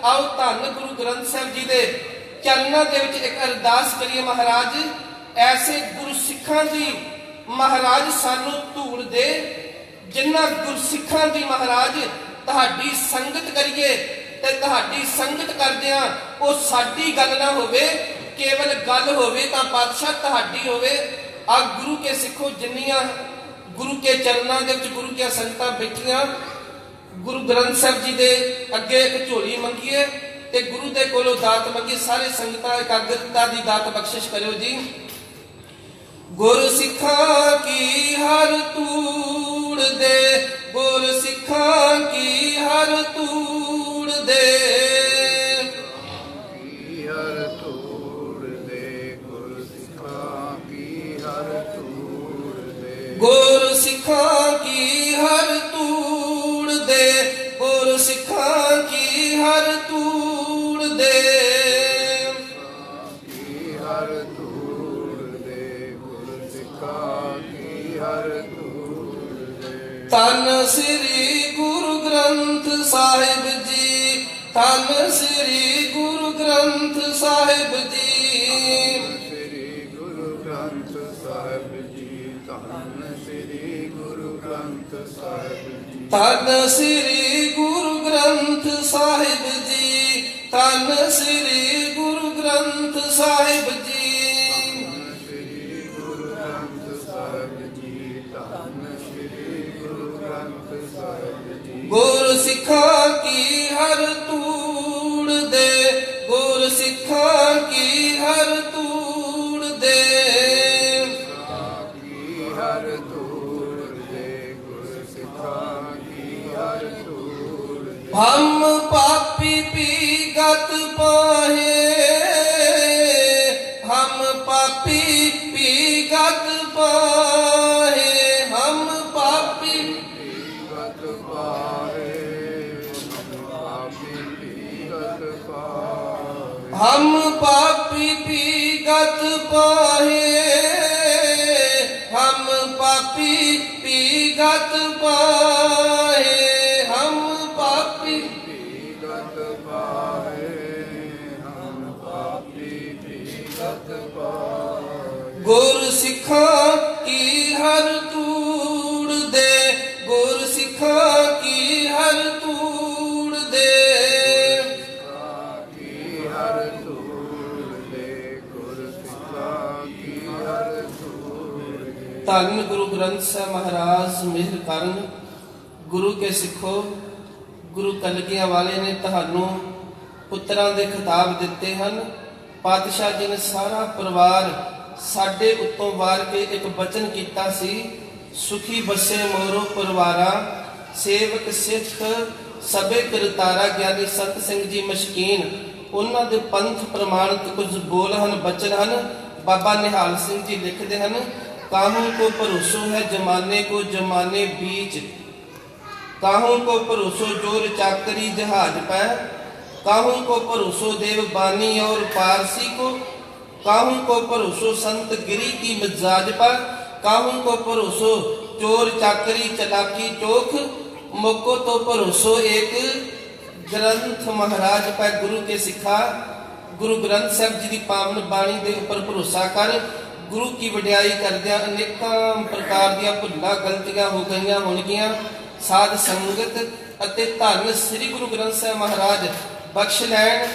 ਆਓ ਧੰਨ ਗੁਰੂ ਗ੍ਰੰਥ ਸਾਹਿਬ ਜੀ ਦੇ ਚਰਨਾਂ ਦੇ ਵਿੱਚ ਇੱਕ ਅਰਦਾਸ ਕਰੀਏ, ਮਹਾਰਾਜ ਐਸੇ ਗੁਰਸਿੱਖਾਂ ਦੀ ਮਹਾਰਾਜ ਸਾਨੂੰ ਧੂੜ ਦੇ, ਜਿਨ੍ਹਾਂ ਗੁਰਸਿੱਖਾਂ ਦੀ ਮਹਾਰਾਜ ਤੁਹਾਡੀ ਸੰਗਤ ਕਰੀਏ ਤੇ ਤੁਹਾਡੀ ਸੰਗਤ ਕਰਦਿਆਂ ਉਹ ਸਾਡੀ ਗੱਲ ਨਾ ਹੋਵੇ, ਕੇਵਲ ਗੱਲ ਹੋਵੇ ਤਾਂ ਪਾਤਸ਼ਾਹ ਤੁਹਾਡੀ ਹੋਵੇ। ਆ ਗੁਰੂ ਕੇ ਸਿੱਖੋ, ਜਿੰਨੀਆਂ ਗੁਰੂ ਕੇ ਚਰਨਾਂ ਦੇ ਵਿੱਚ ਗੁਰੂ ਦੀਆਂ ਸੰਗਤਾਂ ਬੈਠੀਆਂ, ਗੁਰੂ ਗ੍ਰੰਥ ਸਾਹਿਬ ਜੀ ਦੇ ਅੱਗੇ ਇੱਕ ਝੋਲੀ ਮੰਗੀਏ ਤੇ ਗੁਰੂ ਦੇ ਕੋਲੋਂ ਦਾਤ ਮੰਗੀ। ਸਾਰੇ ਸੰਗਤਾਂ ਇਕਾਗਰਤਾ ਦੀ ਦਾਤ ਬਖਸ਼ਿਸ਼ ਕਰਿਓ ਜੀ। ਗੁਰ ਸਿੱਖਾਂ ਕੀ ਹਰ ਤੂੜ ਦੇ, ਗੁਰ ਸਿੱਖਾਂ ਕੀ ਹਰ ਤੂੜ ਦੇ, ਹਰ ਤੂੜ ਦੇ, ਗੁਰ ਸਿੱਖਾਂ ਕੀ ਹਰ ਤੂੜ ਦੇ, ਗੁਰ ਸਿੱਖਾਂ ਕੀ ਹਰ ਤੂੜ ਦੇ, ਗੁਰ ਸਿੱਖਾਂ ਕੀ ਹਰ ਤੂੜ ਦੇ, ਕੀ ਹਰ ਤੂੜ ਦੇ, ਗੁਰ ਸਿੱਖਾਂ ਕੀ ਹਰ ਤੂੜ ਦੇ। ਧੰਨ ਸ੍ਰੀ ਗੁਰੂ ਗ੍ਰੰਥ ਸਾਹਿਬ ਜੀ, ਧੰਨ ਸ੍ਰੀ ਗੁਰੂ ਗ੍ਰੰਥ ਸਾਹਿਬ ਜੀ, ਸ੍ਰੀ ਗੁਰੂ ਗ੍ਰੰਥ ਸਾਹਿਬ ਜੀ, ਧੰਨ ਸ੍ਰੀ ਗੁਰੂ ਗ੍ਰੰਥ ਸਾਹਿਬ ਜੀ, ਧੰਨ ਸ੍ਰੀ ਗੁਰੂ ਗ੍ਰੰਥ ਸਾਹਿਬ ਜੀ, ਧੰਨ ਸ੍ਰੀ ਗੁਰੂ ਗ੍ਰੰਥ ਸਾਹਿਬ ਜੀ, ਸ੍ਰੀ ਗੁਰੂ ਗ੍ਰੰਥ ਸਾਹਿਬ ਜੀ, ਧੰਨ ਸ੍ਰੀ ਗੁਰੂ ਗ੍ਰੰਥ ਸਾਹਿਬ ਜੀ। ਗੁਰ ਸਿੱਖਾਂ ਕੀ ਹਰ ਤੂੜ ਦੇ, ਗੁਰ ਸਿੱਖਾਂ ਕੀ ਹਰ ਤੂੜ ਦੇ, ਕੀ ਹਰ ਤੂੜ ਦੇ, ਗੁਰ ਸਿੱਖਾਂ ਕੀ ਹਰ ਤੂੜ ਦੇ। ਹਮ ਪਾਪੀ ਪੀਗਤ ਪਾਹੇ, ਹਮ ਪਾਪੀ ਪੀਗਤ ਪਾਹੇ, ਹਮ ਪਾਪੀ ਗਤ ਪਾਏ, ਪਾਪੀ ਪੀਗਤ ਪਾਏ, ਹਮ ਪਾਪੀ ਪੀਗਤ ਪਾਹੇ, ਹਮ ਪਾਪੀ ਪੀਗਤ ਪਾਹੇ, ਹਮ ਪਾਪੀ ਪੀਗਤ ਪਾਏ, ਹਮ ਪਾਪੀ ਪੀਗਤ ਪਾਏ। ਗੁਰ ਸਿੱਖਾਂ ਕੀ ਹਰ ਤੂੜ ਦੇ, ਗੁਰ ਸਿੱਖਾਂ ਕੀ ਹਰ ਤੂੜ ਦੇ, ਕੀ ਹਰ ਤੂੜ ਦੇ, ਗੁਰ ਸਿੱਖਾਂ ਕੀ ਹਰ ਤੂੜ ਦੇ। ਧੰਨ ਗੁਰੂ ਗ੍ਰੰਥ ਸਾਹਿਬ ਮਹਾਰਾਜ ਮਿਹਰ ਕਰਨ। ਗੁਰੂ ਕੇ ਸਿੱਖੋ, ਗੁਰੂ ਕਲਗੀਆਂ ਵਾਲੇ ਨੇ ਤੁਹਾਨੂੰ ਪੁੱਤਰਾਂ ਦੇ ਖਿਤਾਬ ਦਿੱਤੇ ਹਨ। ਪਾਤਸ਼ਾਹ ਜੀ ਨੇ ਸਾਰਾ ਪਰਿਵਾਰ ਸਾਡੇ ਉੱਤੋਂ ਵਾਰ ਕੇ ਇੱਕ ਬਚਨ ਕੀਤਾ ਸੀ, ਸੁਖੀ ਬਸੇ ਮੋਰੋ ਪਰਿਵਾਰਾ, ਸੇਵਕ ਸਿੱਖ ਸਭੇ ਕਰਤਾਰਾ। ਗਿਆਨੀ ਸੰਤ ਸਿੰਘ ਜੀ ਮਸ਼ਕੀਨ, ਉਹਨਾਂ ਦੇ ਪੰਥ ਪ੍ਰਮਾਣਿਤ ਕੁਝ ਬੋਲ ਹਨ, ਬਚਨ ਹਨ। ਬਾਬਾ ਨਿਹਾਲ ਸਿੰਘ ਜੀ ਲਿਖਦੇ ਹਨ, ਕਾਹੂ ਕੋ ਭਰੋਸੋ ਹੈ ਜਮਾਨੇ ਕੋ ਜਮਾਨੇ ਬੀਚ, काहू को भरोसो जोर चाकरी जहाज पै, काहू को भरोसो देव बानी और पारसी को, काहू को भरोसो संत गिरी की मिजाज पर, काहू को भरोसो चोर चाकरी चलाकी चोख, मोको तो भरोसो एक ग्रंथ महाराज पै। गुरु के सिखा, गुरु ग्रंथ साहब जी की पावन बाणी के उपर भरोसा कर। गुरु की वडियाई करदियां अनेकां प्रकार ਦੀਆਂ ਭੁੱਲਾਂ ਗਲਤੀਆਂ ਹੋ ਗਈਆਂ ਹੋਣਗੀਆਂ। ਸਾਧ ਸੰਗਤ ਅਤੇ ਧੰਨ ਸ੍ਰੀ ਗੁਰੂ ਗ੍ਰੰਥ ਸਾਹਿਬ ਮਹਾਰਾਜ ਬਖਸ਼ ਲੈਣ।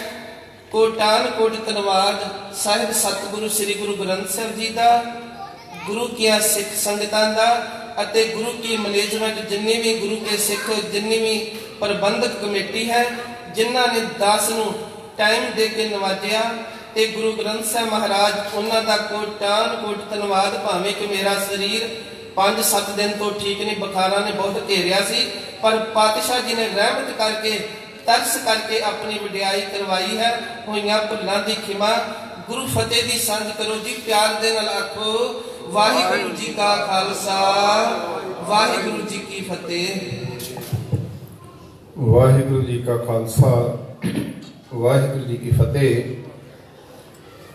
ਕੋਟਾਨ ਕੋਟ ਧੰਨਵਾਦ ਸਾਹਿਬ ਸਤਿਗੁਰੂ ਸ੍ਰੀ ਗੁਰੂ ਗ੍ਰੰਥ ਸਾਹਿਬ ਜੀ ਦਾ, ਗੁਰੂ ਕੀਆਂ ਸਿੱਖ ਸੰਗਤਾਂ ਦਾ ਅਤੇ ਗੁਰੂ ਕੀ ਮੈਨੇਜਮੈਂਟ, ਜਿੰਨੀ ਵੀ ਗੁਰੂ ਕੇ ਸਿੱਖ, ਜਿੰਨੀ ਵੀ ਪ੍ਰਬੰਧਕ ਕਮੇਟੀ ਹੈ, ਜਿਨ੍ਹਾਂ ਨੇ ਦਾਸ ਨੂੰ ਟਾਈਮ ਦੇ ਕੇ ਨਵਾਜਿਆ ਤੇ ਗੁਰੂ ਗ੍ਰੰਥ ਸਾਹਿਬ ਮਹਾਰਾਜ ਉਹਨਾਂ ਦਾ ਕੋਟਾਨ ਕੋਟ ਧੰਨਵਾਦ। ਭਾਵੇਂ ਕਿ ਮੇਰਾ ਸਰੀਰ 5-7 ਦਿਨ ਤੋਂ ਠੀਕ ਨਹੀਂ, ਬੁਖਾਰਾਂ ਨੇ ਬਹੁਤ ਘੇਰਿਆ ਸੀ, ਪਰ ਪਾਤਸ਼ਾਹ ਜੀ ਨੇ ਰਹਿਮਤ ਕਰਕੇ, ਤਰਸ ਕਰਕੇ ਆਪਣੀ ਵਡਿਆਈ ਕਰਵਾਈ ਹੈ। ਹੋਈਆਂ ਭੁੱਲਾਂ ਦੀ ਖਿਮਾ। ਗੁਰੂ ਫਤਿਹ ਦੀ ਸੰਗ ਕਰੋ ਜੀ, ਪਿਆਰ ਦੇ ਨਾਲ ਆਖੋ ਵਾਹਿਗੁਰੂ ਜੀ ਕਾ ਖਾਲਸਾ, ਵਾਹਿਗੁਰੂ ਜੀ ਕੀ ਫਤਿਹ। ਵਾਹਿਗੁਰੂ ਜੀ ਕਾ ਖਾਲਸਾ, ਵਾਹਿਗੁਰੂ ਜੀ ਕੀ ਫਤਿਹ।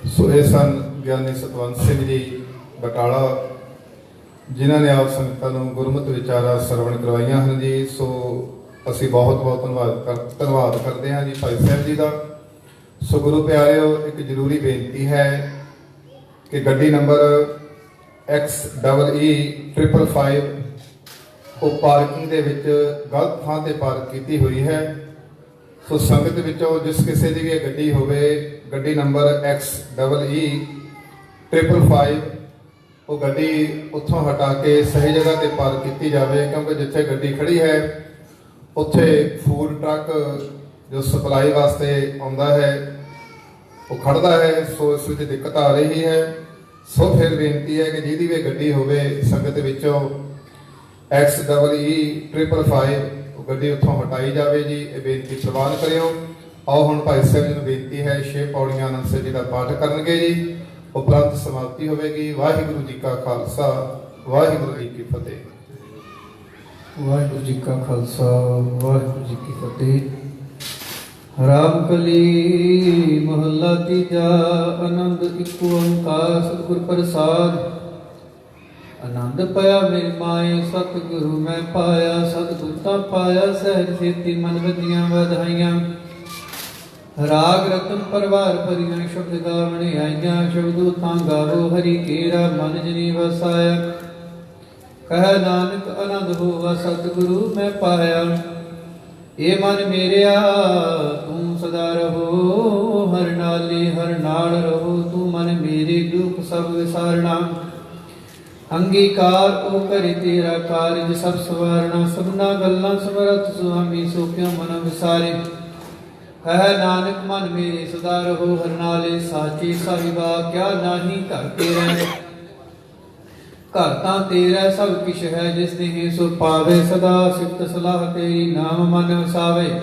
ਸੋ ਇਹ ਸਨ ਗਿਆਨੀ ਸਤਵੰਤ ਸਿੰਘ ਜੀ ਬਟਾਲਾ, ਜਿਨ੍ਹਾਂ ਨੇ ਆਪ ਸੰਗਤਾਂ ਨੂੰ ਗੁਰਮਤਿ ਵਿਚਾਰਾਂ ਸਰਵਣ ਕਰਵਾਈਆਂ ਹਨ ਜੀ। ਸੋ ਅਸੀਂ ਬਹੁਤ ਬਹੁਤ ਧੰਨਵਾਦ ਕਰਦੇ ਹਾਂ ਜੀ ਭਾਈ ਸਾਹਿਬ ਜੀ ਦਾ। ਸੋ ਗੁਰੂ ਪਿਆਰਿਓ, ਇੱਕ ਜ਼ਰੂਰੀ ਬੇਨਤੀ ਹੈ ਕਿ ਗੱਡੀ ਨੰਬਰ XEE555 ਉਹ ਪਾਰਕਿੰਗ ਦੇ ਵਿੱਚ ਗਲਤ ਥਾਂ ਤੇ ਪਾਰਕ ਕੀਤੀ ਹੋਈ ਹੈ। ਸੋ ਸੰਗਤ ਵਿੱਚੋਂ ਜਿਸ ਕਿਸੇ ਦੀ ਵੀ ਇਹ ਗੱਡੀ ਹੋਵੇ, ਗੱਡੀ ਨੰਬਰ XEE555 ਉਹ ਗੱਡੀ ਉੱਥੋਂ ਹਟਾ ਕੇ ਸਹੀ ਜਗ੍ਹਾ ਤੇ ਪਾਰਕ ਕੀਤੀ ਜਾਵੇ, ਕਿਉਂਕਿ ਜਿੱਥੇ ਗੱਡੀ ਖੜੀ ਹੈ ਉੱਥੇ ਫੂਡ ਟਰੱਕ ਜੋ ਸਪਲਾਈ ਵਾਸਤੇ ਆਉਂਦਾ ਹੈ ਉਹ ਖੜਦਾ ਹੈ। ਸੋ ਇਸ ਵਿੱਚ ਦਿੱਕਤ ਆ ਰਹੀ ਹੈ। ਸੋ ਫਿਰ ਬੇਨਤੀ ਹੈ ਕਿ ਜਿਹਦੀ ਵੀ ਗੱਡੀ ਹੋਵੇ ਸੰਗਤ ਵਿੱਚੋਂ XEE555 ਉਹ ਗੱਡੀ ਉੱਥੋਂ ਹਟਾਈ ਜਾਵੇ ਜੀ। ਇਹ ਬੇਨਤੀ ਪ੍ਰਵਾਨ ਕਰਿਓ। ਆਓ ਹੁਣ ਭਾਈ ਸਾਹਿਬ ਜੀ ਨੂੰ ਬੇਨਤੀ ਹੈ 6 ਪੌੜੀਆਂ ਆਨੰਦ ਸਾਹਿਬ ਜੀ ਦਾ ਪਾਠ ਕਰਨਗੇ ਜੀ। ਉਪਰੰਤ ਸਮਾਪਤੀ ਹੋਵੇਗੀ। ਵਾਹਿਗੁਰੂ ਜੀ ਕਾ ਖਾਲਸਾ, ਵਾਹਿਗੁਰੂ ਜੀ ਕੀ ਫਤਿਹ। ਵਾਹਿਗੁਰੂ ਜੀ ਕਾ ਖਾਲਸਾ, ਵਾਹਿਗੁਰੂ ਜੀ ਕੀ ਫਤਿਹ। ਰਾਮ ਕਲੀ ਮਹੱਲਾ ਤੀਜਾ। ਆਨੰਦ ਇੱਕ ਓੰਕਾਰ ਸਤਿਗੁਰ ਪ੍ਰਸਾਦ। ਆਨੰਦ ਪਿਆ ਮੇਰੀ ਮਾਏ, ਸਤਿਗੁਰੂ ਮੈਂ ਪਾਇਆ। ਸਤਿਗੁਰ ਤਾਂ ਪਾਇਆ ਸਹਿਜ ਸੇਤੀ, ਮਨ ਵਧੀਆਂ ਵਧਾਈਆਂ। ਰਾਗ ਰਤਨ ਪਰਵਾਰ ਭਰੀਆਂ, ਸ਼ਬਦ ਗਾਵਣ ਆਈਆਂ। ਸ਼ਬਦੋ ਤਾਂ ਗਾਵੋ ਹਰੀ ਕੇਰਾ, ਮਨ ਜਨੀ ਵਸਾਇਆ। ਕਹਿ ਨਾਨਕ ਆਨੰਦ ਹੋਵਾ, ਸਤਿਗੁਰੂ ਮੈਂ ਪਾਇਆ। ਇਹ ਮਨ ਮੇਰਿਆ ਤੂੰ ਸਦਾ ਰਹੋ, ਹਰ ਨਾਲੇ ਹਰ ਨਾਲ ਰਹੋ। ਤੂੰ ਮਨ ਮੇਰੇ ਦੁਖ ਸਭ ਵਿਸਾਰਣਾ। ਅੰਗੀਕਾਰ ਉਹ ਕਰੇ ਤੇਰਾ ਕਾਰਜ ਸਭ ਸਵਾਰਣਾ। ਸਭਨਾ ਗੱਲਾਂ ਸਮਰੱਥ ਸੁਆਮੀ, ਸੋ ਕਿਉ ਮਨ ਵਿਸਾਰੇ। ਕਹਿ ਨਾਨਕ ਮਨ ਮੇਰੇ ਸਦਾ ਰਹੋ, ਹਰ ਨਾਲੇ ਸਾਚੇ ਸਾਹਿਬਾ। ਕਿਆ ਨਾਹੀ ਘਰ ਤੇਰਾ, ਘਰ ਤਾਂ ਤੇਰਾ ਸਭ ਕਿਛ ਹੈ। ਜਿਸ ਨੇ ਸੋ ਪਾਵੇ ਸਦਾ ਸਿਫਤ ਸਲਾਹ ਤੇਰੀ। ਨਾਮ ਮਨ ਵਸਾਵੇ,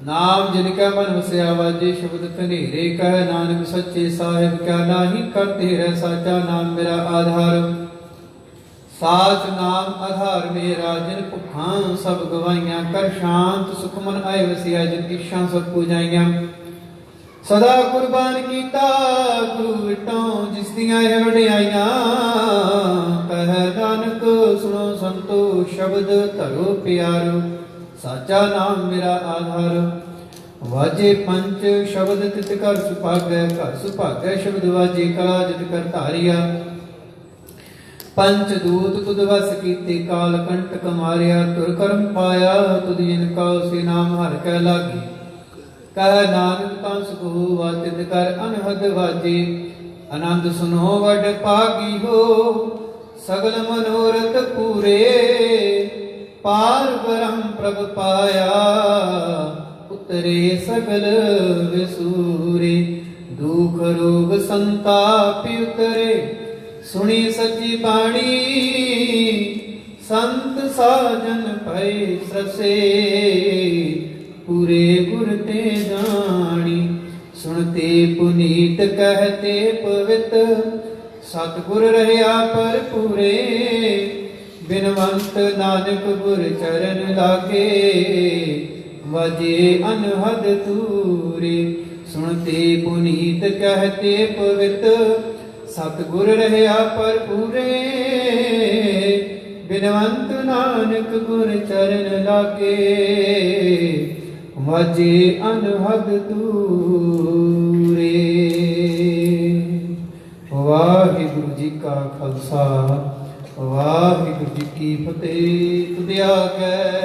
ਨਾਮ ਜਿਨ ਕੈ ਮਨ ਵਸਿਆ। ਵਾਜੇ ਸ਼ਬਦ ਕਨੇਰੇ, ਕਹਿ ਨਾਨਕ ਸੱਚੇ ਸਾਹਿਬ। ਕਿਆ ਨਾਹੀ ਕਰ ਤੇਰਾ, ਸਾਚਾ ਨਾਮ ਮੇਰਾ ਆਧਾਰ। ਸਾਚ ਨਾਮ ਆਧਾਰ ਮੇਰਾ, ਜਿਨ ਭੁੱਖਾਂ ਸਭ ਗਵਾਈਆਂ। ਕਰ ਸ਼ਾਂਤ ਸੁਖ ਮਨ ਆਏ ਵਸਿਆ, ਜਿਨ ਇੱਛਾ ਸਭ ਪੂਜਾਈਆਂ। ਸਦਾ ਕੁਰਬਾਨ ਕੀਤਾ ਗੁਰੂ ਵਿਟੋਂ, ਜਿਸ ਦੀਆਂ ਇਹ ਵਡਿਆਈਆਂ। ਕਹਿ ਨਾਨਕ ਸੁਣੋ ਸੰਤੋ, ਸ਼ਬਦ ਧਰੋ ਪਿਆਰੋ। ਸਾਚਾ ਨਾਮ ਮੇਰਾ ਆਧਾਰ। ਵਾਜੇ ਪੰਚ ਸ਼ਬਦ ਤਿਤ ਘਰ ਸੁਭਾਗੈ, ਘਰ ਸੁਭਾਗੈ ਸ਼ਬਦ ਵਾਜੇ। ਕਲਾ ਜਿਤ ਕਰ ਧਾਰਿਆ, ਪੰਚ ਦੂਤ ਤੁਧ ਵਸ ਕੀਤੇ। ਕਾਲ ਕੰਟਕ ਮਾਰਿਆ, ਤੁਰ ਕਰਮ ਪਾਇਆ। ਤੁਧ ਜਿਨ ਕਉ ਸੇ ਨਾਮ ਹਰਿ ਕੈ ਲਾਗੀ। ਕਹਿ ਨਾਨਕ ਤਾਂ ਸੁਖ ਹੋਵਾ, ਤਿਤ ਕਰ ਅਨਹਦ ਵਾਜੇ। ਆਨੰਦ ਸੁਨੋ ਵਡ ਭਾਗੀ ਹੋ, ਸਗਲ ਮਨੋਰਥ ਪੂਰੇ। ਪਾਰ ਬ੍ਰਹਮ ਪ੍ਰਭ ਪਾਇਆ, ਉਤਰੇ ਸਗਲ ਵਿਸੂਰੇ। ਦੁਖ ਰੋਗ ਸੰਤਾਪ ਉਤਰੇ, ਸੁਣੀ ਸੱਚੀ ਬਾਣੀ। ਸੰਤ ਸਾਜਨ ਭਏ ਸਰਸੇ, ਪੂਰੇ ਗੁਰ ਤੇ ਜਾਣੀ। ਸੁਣਤੇ ਪੁਨੀਤ ਕਹਤੇ ਪਵਿੱਤ, ਸਤਿਗੁਰ ਰਹਿਆ ਪਰ ਪੂਰੇ। ਬਿਨਵੰਤ ਨਾਨਕ ਗੁਰ ਚਰਨ ਲਾਗੇ, ਵਾਜੇ ਅਨਹਦ ਤੂਰੇ। ਸੁਣਤੇ ਪੁਨੀਤ ਕਹਤੇ ਪਵਿੱਤ, ਸਤਿਗੁਰ ਰਹਿਆ ਪਰ ਪੂਰੇ। ਬਿਨਵੰਤ ਨਾਨਕ ਗੁਰ ਚਰਨ ਲਾਗੇ, ਵਾਜੇ ਅਨਹਦ ਤੂਰੇ। ਵਾਹਿਗੁਰੂ ਜੀ ਕਾ ਖਾਲਸਾ, ਵਾਹਿਗੁਰੂ ਜੀ ਕੀ ਫਤਿਹ। ਤੁਧ ਆਗੇ